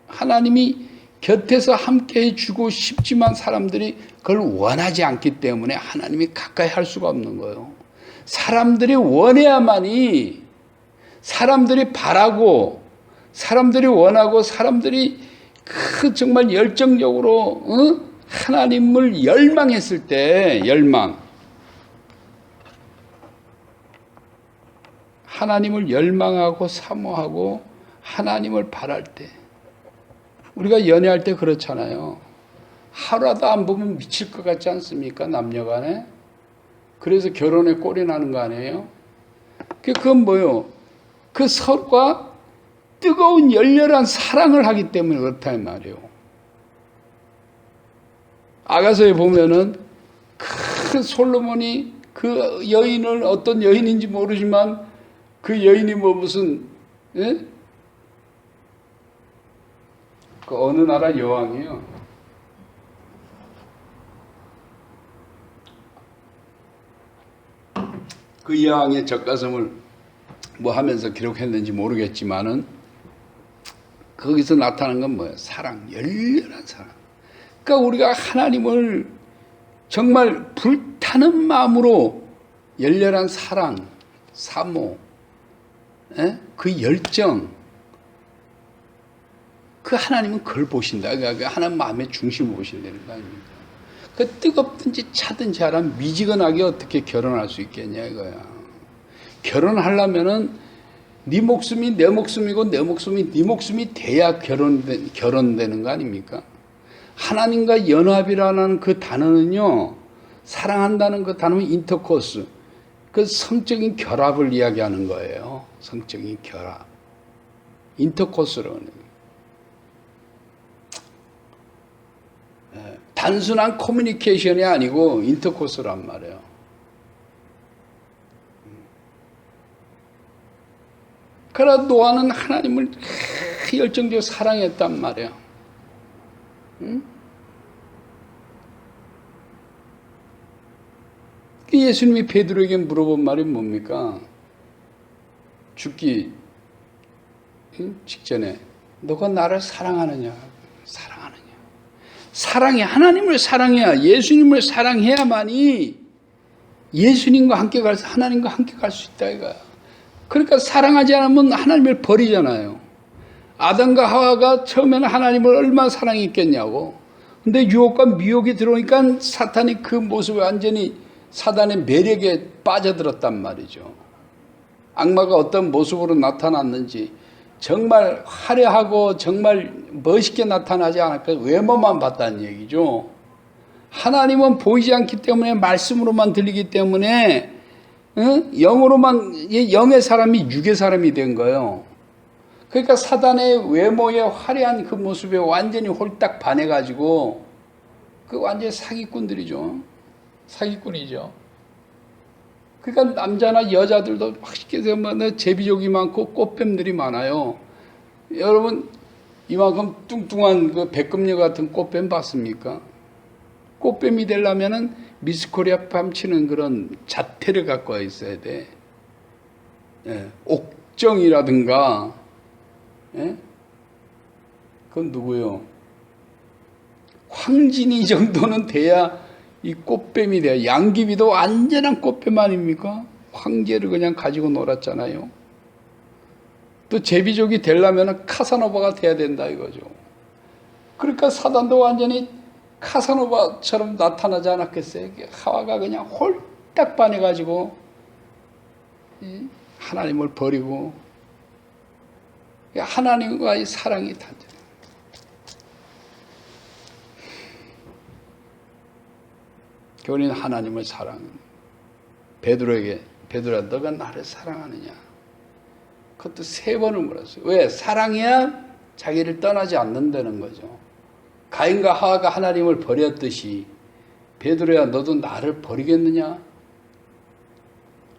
하나님이 곁에서 함께 해주고 싶지만 사람들이 그걸 원하지 않기 때문에 하나님이 가까이 할 수가 없는 거예요. 사람들이 원해야만이 사람들이 바라고 사람들이 원하고 사람들이 그 정말 열정적으로 하나님을 열망했을 때 하나님을 열망하고 사모하고 하나님을 바랄 때 우리가 연애할 때 그렇잖아요. 하루라도 안 보면 미칠 것 같지 않습니까? 남녀간에. 그래서 결혼에 꼴이 나는 거 아니에요? 그건 뭐예요? 그 서로가 뜨거운 열렬한 사랑을 하기 때문에 그렇다 이 말이에요. 아가서에 보면은 그 솔로몬이 그 여인을 어떤 여인인지 모르지만 그 여인이 뭐 무슨 예? 그 어느 나라 여왕이요. 그 여왕의 젖가슴을 뭐 하면서 기록했는지 모르겠지만은 거기서 나타난 건 뭐예요? 사랑, 열렬한 사랑. 그러니까 우리가 하나님을 정말 불타는 마음으로 열렬한 사랑, 사모, 그 열정, 그 하나님은 그걸 보신다. 그러니까 하나님 마음의 중심을 보신다는 거 아닙니까? 그 뜨겁든지 차든지 하라면 미지근하게 어떻게 결혼할 수 있겠냐 이거야. 결혼하려면은 네 목숨이 내 목숨이고 내 목숨이 네 목숨이 돼야 결혼되는 거 아닙니까? 하나님과 연합이라는 그 단어는요, 사랑한다는 그 단어는 인터코스, 그 성적인 결합을 이야기하는 거예요. 성적인 결합. 인터코스로는. 단순한 커뮤니케이션이 아니고 인터코스란 말이에요. 그러나 노아는 하나님을 열정적으로 사랑했단 말이에요. 응? 예수님이 베드로에게 물어본 말이 뭡니까? 죽기 직전에 너가 나를 사랑하느냐? 사랑하느냐? 사랑해. 하나님을 사랑해야 예수님을 사랑해야만이 예수님과 함께 하나님과 함께 갈 수 있다 이거야. 그러니까 사랑하지 않으면 하나님을 버리잖아요. 아담과 하와가 처음에는 하나님을 얼마나 사랑했겠냐고. 근데 유혹과 미혹이 들어오니까 사탄이 그 모습을 완전히 사단의 매력에 빠져들었단 말이죠. 악마가 어떤 모습으로 나타났는지 정말 화려하고 정말 멋있게 나타나지 않을까. 외모만 봤다는 얘기죠. 하나님은 보이지 않기 때문에 말씀으로만 들리기 때문에 영으로만, 영의 사람이 육의 사람이 된 거예요. 그러니까 사단의 외모의 화려한 그 모습에 완전히 홀딱 반해가지고 그 완전히 사기꾼들이죠. 사기꾼이죠. 그러니까 남자나 여자들도 확실히 되면 제비족이 많고 꽃뱀들이 많아요. 여러분 이만큼 뚱뚱한 그 백금녀 같은 꽃뱀 봤습니까? 꽃뱀이 되려면은 미스코리아 팜치는 그런 자태를 갖고 있어야 돼. 예, 옥정이라든가, 예? 그건 누구요? 황진이 정도는 돼야 이 꽃뱀이 돼요. 양귀비도 완전한 꽃뱀 아닙니까? 황제를 그냥 가지고 놀았잖아요. 또 제비족이 되려면 카사노바가 돼야 된다 이거죠. 그러니까 사단도 완전히 카사노바처럼 나타나지 않았겠어요? 하와가 그냥 홀딱 반해가지고 하나님을 버리고 하나님과의 사랑이 단절. 우리는 하나님을 사랑합니다. 베드로에게 베드로야 너가 나를 사랑하느냐? 그것도 3번을 물었어요. 왜? 사랑해야 자기를 떠나지 않는다는 거죠. 가인과 하와가 하나님을 버렸듯이 베드로야 너도 나를 버리겠느냐?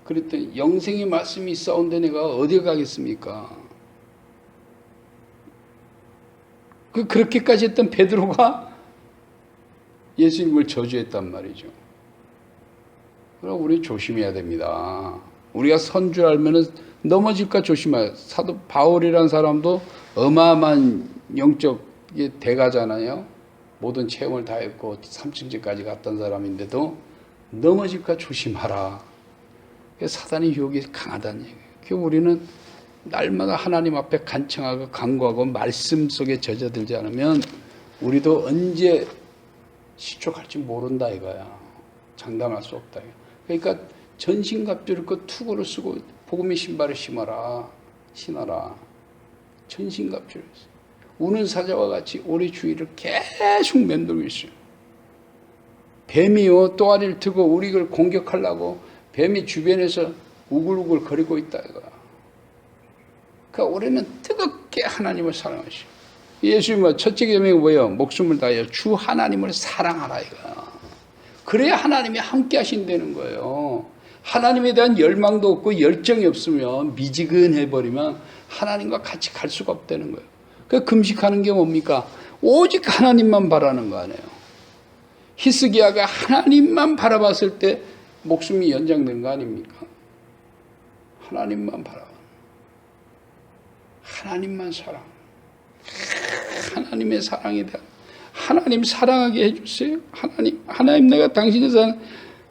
그랬더니 영생의 말씀이 있사온데 내가 어디 가겠습니까? 그렇게까지 했던 베드로가 예수님을 저주했단 말이죠. 그럼 우리 조심해야 됩니다. 우리가 선 줄 알면은 넘어질까 조심해요. 사도 바울이라는 사람도 어마어마한 영적 대가잖아요. 모든 체험을 다 했고 3층까지 갔던 사람인데도 넘어질까 조심하라. 사단의 유혹이 강하다는 얘기예요. 그래서 우리는 날마다 하나님 앞에 간청하고 간구하고 말씀 속에 젖어들지 않으면 우리도 언제 시초갈지 모른다 이거야. 장담할 수 없다. 그러니까 전신갑주를 그 투구를 쓰고 복음의 신발을 신어라. 전신갑주를. 우는 사자와 같이 우리 주위를 계속 맴돌고 있어요. 뱀이요 또아리를 트고 우리를 공격하려고 뱀이 주변에서 우글우글 거리고 있다 이거야. 그러니까 우리는 뜨겁게 하나님을 사랑하시오. 예수님은 첫째 계명이 뭐예요? 목숨을 다하여 주 하나님을 사랑하라 이거야. 그래야 하나님이 함께 하신다는 거예요. 하나님에 대한 열망도 없고 열정이 없으면 미지근해 버리면 하나님과 같이 갈 수가 없다는 거예요. 그 금식하는 게 뭡니까? 오직 하나님만 바라는 거 아니에요. 히스기야가 하나님만 바라봤을 때 목숨이 연장된 거 아닙니까? 하나님만 바라. 하나님만 사랑. 하나님의 사랑에 대한 하나님 사랑하게 해주세요. 하나님 내가 당신의 사랑,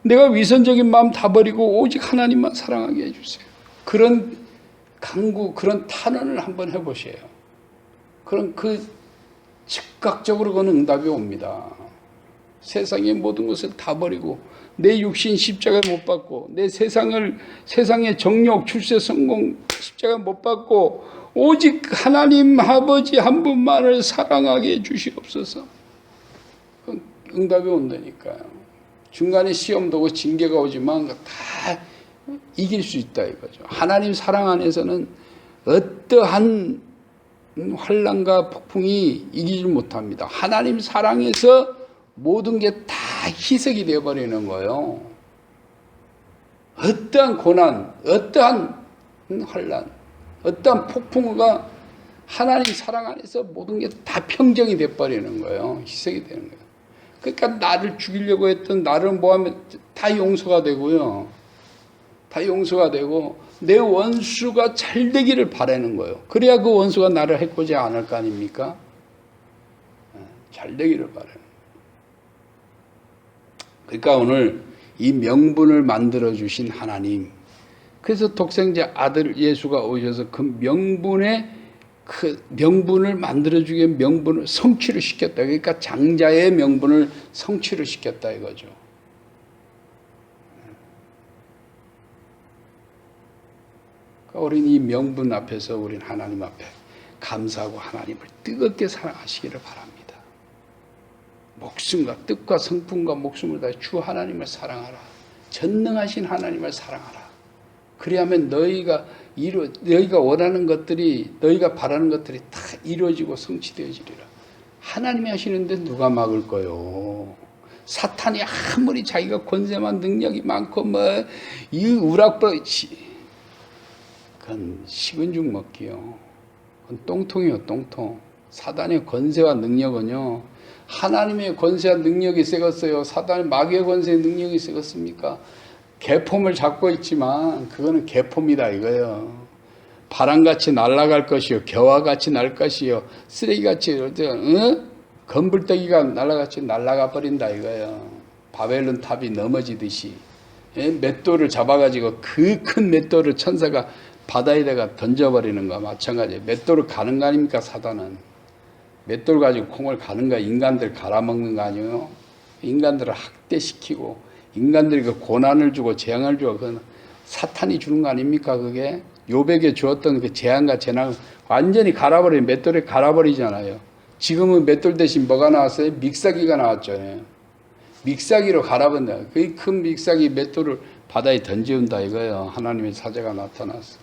내가 위선적인 마음 다 버리고 오직 하나님만 사랑하게 해주세요. 그런 간구, 그런 탄원을 한번 해보세요. 그럼 즉각적으로 그건 응답이 옵니다. 세상의 모든 것을 다 버리고 내 육신 십자가 못 받고 내 세상의 정욕, 출세, 성공 십자가 못 받고 오직 하나님 아버지 한 분만을 사랑하게 해주시옵소서. 응답이 온다니까요. 중간에 시험도 오고 징계가 오지만 다 이길 수 있다 이거죠. 하나님 사랑 안에서는 어떠한 환난과 폭풍이 이기지 못합니다. 하나님 사랑에서 모든 게 다 희석이 되어버리는 거예요. 어떠한 고난, 어떠한 환난, 어떠한 폭풍우가 하나님 사랑 안에서 모든 게 다 평정이 되어버리는 거예요. 희석이 되는 거예요. 그러니까 나를 죽이려고 했던 나를 모하면 다 용서가 되고요. 다 용서가 되고 내 원수가 잘 되기를 바라는 거예요. 그래야 그 원수가 나를 해코지 않을 거 아닙니까? 잘 되기를 바라는 거예요. 그러니까 오늘 이 명분을 만들어 주신 하나님. 그래서 독생자 아들 예수가 오셔서 그 명분을 만들어 주기 위해 명분을 성취를 시켰다. 그러니까 장자의 명분을 성취를 시켰다 이거죠. 그러니까 우리는 이 명분 앞에서 우리는 하나님 앞에 감사하고 하나님을 뜨겁게 사랑하시기를 바랍니다. 목숨과 뜻과 성품과 목숨을 다해 주 하나님을 사랑하라. 전능하신 하나님을 사랑하라. 그리하면 너희가 원하는 것들이, 너희가 바라는 것들이 다 이루어지고 성취되어지리라. 하나님이 하시는데 누가 막을 거요? 사탄이 아무리 자기가 권세만 능력이 많고 이 우락부락이, 그건 식은 죽 먹기요. 그건 똥통이요, 똥통. 사단의 권세와 능력은요, 하나님의 권세와 능력이 세겠어요? 사단의 마귀의 권세의 능력이 세겠습니까? 개폼을 잡고 있지만 그거는 개폼이다 이거예요. 바람같이 날아갈 것이요, 겨와같이 날 것이요, 쓰레기같이 건불떡이가 날아같이 날아가 버린다 이거예요. 바벨론 탑이 넘어지듯이 맷돌을 잡아가지고 그 큰 맷돌을 천사가 바다에다가 던져버리는 거와 마찬가지예요. 맷돌을 가는 거 아닙니까? 사단은 맷돌 가지고 콩을 가는 거, 인간들 갈아먹는 거 아니에요? 인간들을 학대시키고 인간들이 그 고난을 주고 재앙을 주고 그건 사탄이 주는 거 아닙니까? 그게 요백에 주었던 그 재앙과 재난을 완전히 갈아버리는, 맷돌에 갈아버리잖아요. 지금은 맷돌 대신 뭐가 나왔어요? 믹사기가 나왔잖아요. 믹사기로 갈아버린다. 그 큰 믹사기 맷돌을 바다에 던지운다 이거예요. 하나님의 사자가 나타났어.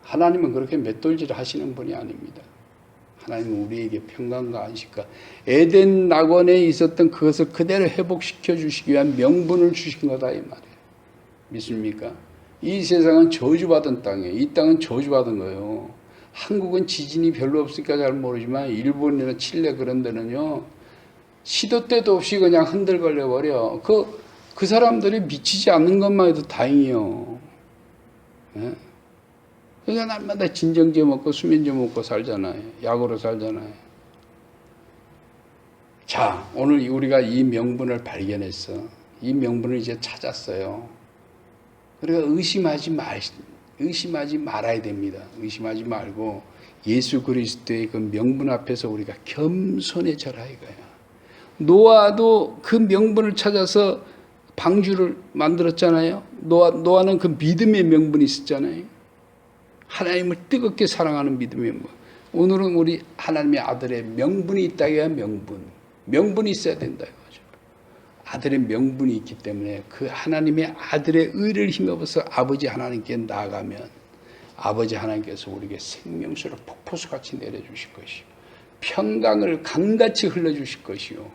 하나님은 그렇게 맷돌질을 하시는 분이 아닙니다. 하나님은 우리에게 평강과 안식과 에덴 낙원에 있었던 그것을 그대로 회복시켜 주시기 위한 명분을 주신 거다 이 말이에요. 믿습니까? 이 세상은 저주받은 땅이에요. 이 땅은 저주받은 거예요. 한국은 지진이 별로 없으니까 잘 모르지만 일본이나 칠레 그런 데는요, 시도 때도 없이 그냥 흔들거려 버려. 그 사람들이 미치지 않는 것만 해도 다행이요. 예? 그러니까 날마다 진정제 먹고 수면제 먹고 살잖아요. 약으로 살잖아요. 자, 오늘 우리가 이 명분을 발견했어. 이 명분을 이제 찾았어요. 그러니까 의심하지 말아야 됩니다. 의심하지 말고 예수 그리스도의 그 명분 앞에서 우리가 겸손히 절하 이거야. 노아도 그 명분을 찾아서 방주를 만들었잖아요. 노아는 그 믿음의 명분이 있었잖아요. 하나님을 뜨겁게 사랑하는 믿음의 명분. 오늘은 우리 하나님의 아들의 명분이 있다 이거야. 명분이 있어야 된다 이거죠. 아들의 명분이 있기 때문에 그 하나님의 아들의 의를 힘입어서 아버지 하나님께 나아가면 아버지 하나님께서 우리에게 생명수를 폭포수같이 내려주실 것이요, 평강을 강같이 흘러주실 것이요.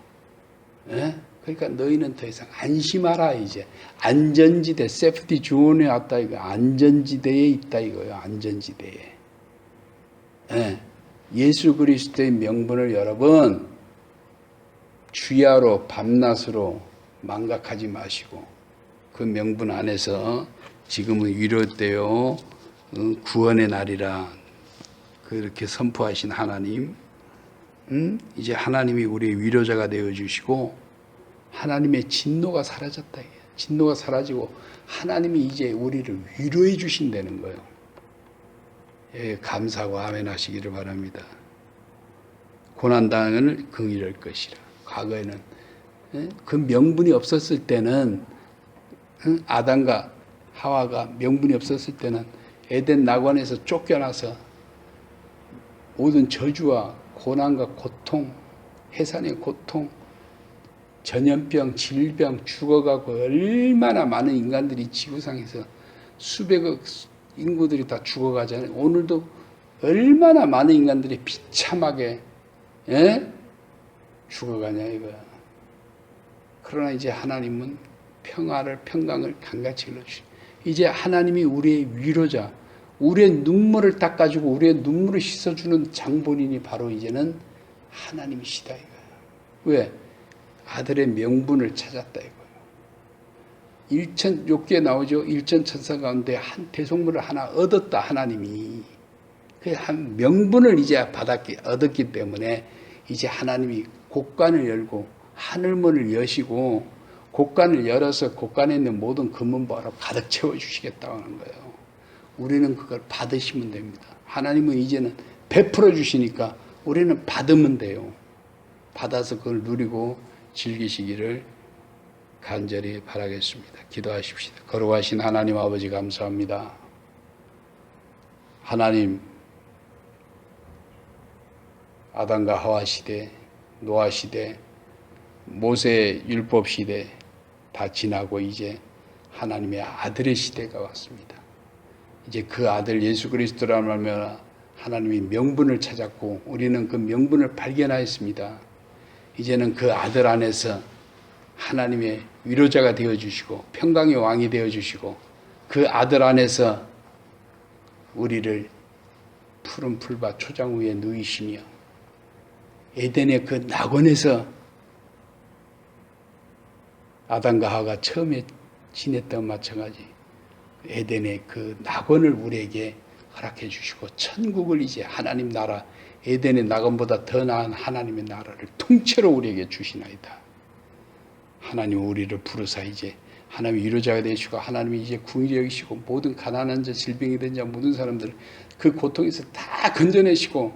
예? 그러니까 너희는 더 이상 안심하라. 이제 안전지대, 세프티 존에 왔다 이거. 안전지대에 있다 이거예요. 안전지대에. 예. 예수 그리스도의 명분을 여러분 주야로 밤낮으로 망각하지 마시고 그 명분 안에서 지금은 위로되어 구원의 날이라 그렇게 선포하신 하나님, 이제 하나님이 우리의 위로자가 되어주시고 하나님의 진노가 사라졌다. 진노가 사라지고 하나님이 이제 우리를 위로해 주신다는 거예요. 예, 감사하고 아멘 하시기를 바랍니다. 고난당을 긍휼할 것이라. 과거에는 그 명분이 없었을 때는 아담과 하와가 명분이 없었을 때는 에덴 낙원에서 쫓겨나서 모든 저주와 고난과 고통, 해산의 고통, 전염병, 질병, 죽어가고 얼마나 많은 인간들이 지구상에서 수백억 인구들이 다 죽어가잖아요. 오늘도 얼마나 많은 인간들이 비참하게 죽어가냐 이거야. 그러나 이제 하나님은 평강을 강같이 흘려주시. 이제 하나님이 우리의 위로자, 우리의 눈물을 닦아주고 우리의 눈물을 씻어주는 장본인이 바로 이제는 하나님이시다 이거야. 왜? 아들의 명분을 찾았다 이거예요. 욥기에 나오죠. 일천천사 가운데 한 대속물을 하나 얻었다 하나님이. 그 한 명분을 이제 얻었기 때문에 이제 하나님이 곡관을 열고 하늘문을 여시고 곳간을 열어서 곳간에 있는 모든 금은보화로 가득 채워주시겠다고 하는 거예요. 우리는 그걸 받으시면 됩니다. 하나님은 이제는 베풀어 주시니까 우리는 받으면 돼요. 받아서 그걸 누리고 즐기시기를 간절히 바라겠습니다. 기도하십시다. 거룩하신 하나님 아버지 감사합니다. 하나님, 아담과 하와 시대, 노아 시대, 모세 율법 시대 다 지나고 이제 하나님의 아들의 시대가 왔습니다. 이제 그 아들 예수 그리스도라 말미암아 하나님이 명분을 찾았고 우리는 그 명분을 발견하였습니다. 이제는 그 아들 안에서 하나님의 위로자가 되어주시고 평강의 왕이 되어주시고 그 아들 안에서 우리를 푸른 풀밭 초장 위에 누이시며 에덴의 그 낙원에서 아담과 하와가 처음에 지냈던 마찬가지 에덴의 그 낙원을 우리에게 허락해 주시고 천국을 이제 하나님 나라 에덴의 낙원보다 더 나은 하나님의 나라를 통째로 우리에게 주시나이다. 하나님 우리를 부르사 이제 하나님의 위로자가 되시고 하나님이 이제 궁일이 여기시고 모든 가난한 자 질병이 된 자 모든 사람들을 그 고통에서 다 건져내시고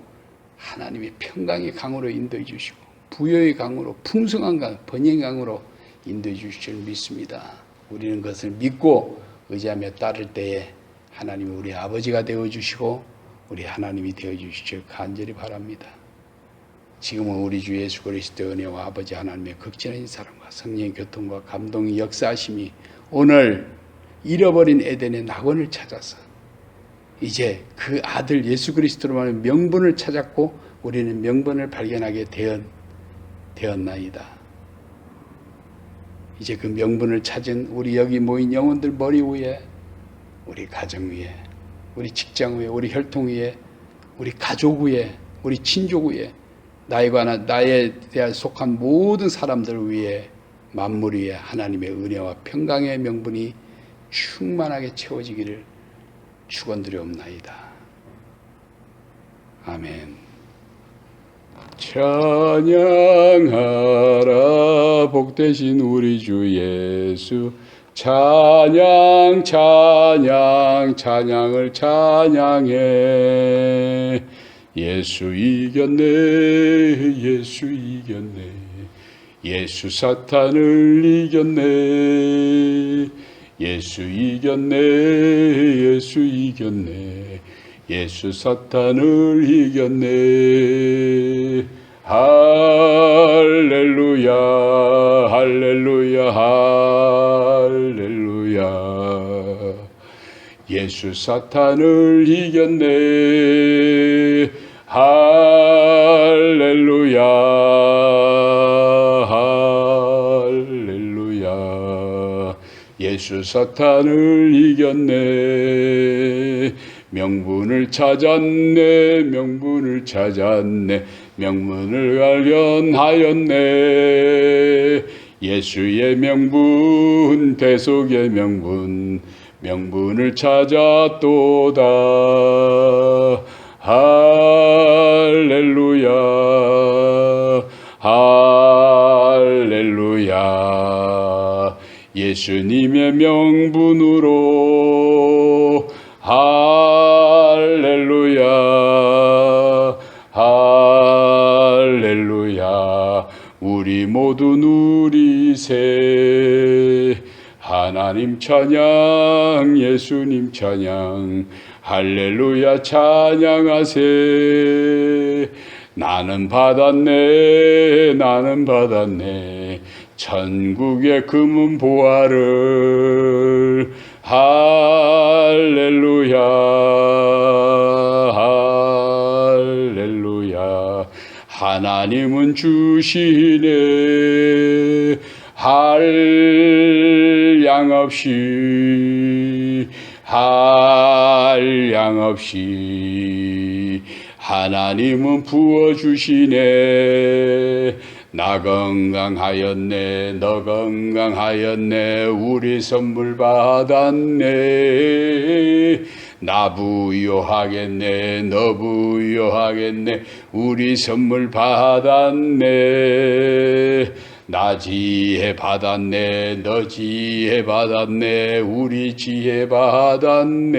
하나님의 평강의 강으로 인도해 주시고 부여의 강으로 풍성한 강 번영의 강으로 인도해 주실 줄 믿습니다. 우리는 그것을 믿고 의지하며 따를 때에 하나님이 우리 아버지가 되어주시고 우리 하나님이 되어주시길 간절히 바랍니다. 지금은 우리 주 예수 그리스도의 은혜와 아버지 하나님의 극진하신 사랑과 성령의 교통과 감동의 역사하심이 오늘 잃어버린 에덴의 낙원을 찾아서 이제 그 아들 예수 그리스도로만 명분을 찾았고 우리는 명분을 발견하게 되었나이다. 이제 그 명분을 찾은 우리 여기 모인 영혼들 머리 위에 우리 가정 위에 우리 직장 위에 우리 혈통 위에 우리 가족 위에 우리 친족 위에 나에 대한 속한 모든 사람들 위에 만물 위에 하나님의 은혜와 평강의 명분이 충만하게 채워지기를 축원드리옵나이다. 아멘. 찬양하라 복되신 우리 주 예수 찬양 찬양 찬양을 찬양해 예수 이겼네 예수 이겼네 예수 사탄을 이겼네 예수 이겼네 예수 이겼네 예수 사탄을 이겼네 할렐루야 할렐루야 할렐루야 예수 사탄을 이겼네 할렐루야 할렐루야 예수 사탄을 이겼네 명분을 찾았네 명분을 찾았네 명분을 발견하였네 예수의 명분 대속의 명분 명분을 찾았도다 할렐루야 할렐루야 예수님의 명분으로 할렐루야 할렐루야 우리 모두 누리세 하나님 찬양 예수님 찬양 할렐루야 찬양하세 나는 받았네 나는 받았네 천국의 금은 보화를 할렐루야 할렐루야 하나님은 주시네 한량 없이 한량 없이 하나님은 부어주시네 나 건강하였네 너 건강하였네 우리 선물 받았네 나 부유하겠네 너 부유하겠네 우리 선물 받았네 나 지혜 받았네. 너 지혜 받았네. 우리 지혜 받았네.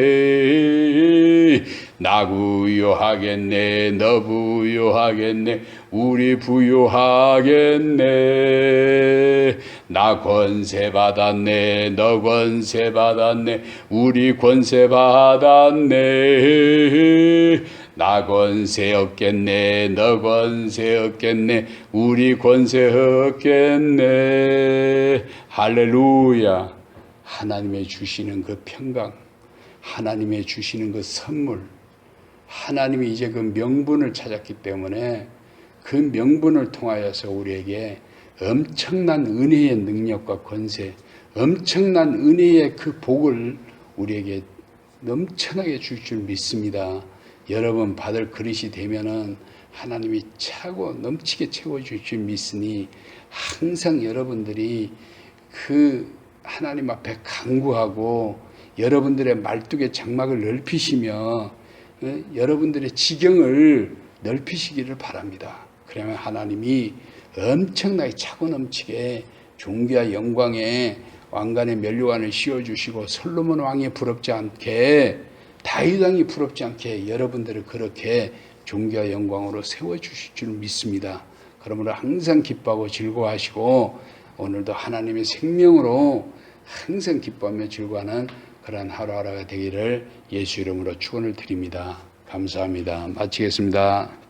나 부유하겠네. 너 부유하겠네. 우리 부유하겠네. 나 권세 받았네. 너 권세 받았네. 우리 권세 받았네. 나 권세 얻겠네. 너 권세 얻겠네. 우리 권세 얻겠네. 할렐루야. 하나님의 주시는 그 평강, 하나님의 주시는 그 선물, 하나님이 이제 그 명분을 찾았기 때문에 그 명분을 통하여서 우리에게 엄청난 은혜의 능력과 권세, 엄청난 은혜의 그 복을 우리에게 넘쳐나게 줄 줄 믿습니다. 여러분 받을 그릇이 되면은 하나님이 차고 넘치게 채워줄 줄 믿으니 항상 여러분들이 그 하나님 앞에 간구하고 여러분들의 말뚝의 장막을 넓히시며 여러분들의 지경을 넓히시기를 바랍니다. 그러면 하나님이 엄청나게 차고 넘치게 존귀와 영광에 왕관의 면류관을 씌워주시고 솔로몬 왕이 부럽지 않게 다윗 왕이 부럽지 않게 여러분들을 그렇게 존귀와 영광으로 세워주실 줄 믿습니다. 그러므로 항상 기뻐하고 즐거워하시고 오늘도 하나님의 생명으로 항상 기뻐하며 즐거워하는 그러한 하루하루가 되기를 예수 이름으로 축원을 드립니다. 감사합니다. 마치겠습니다.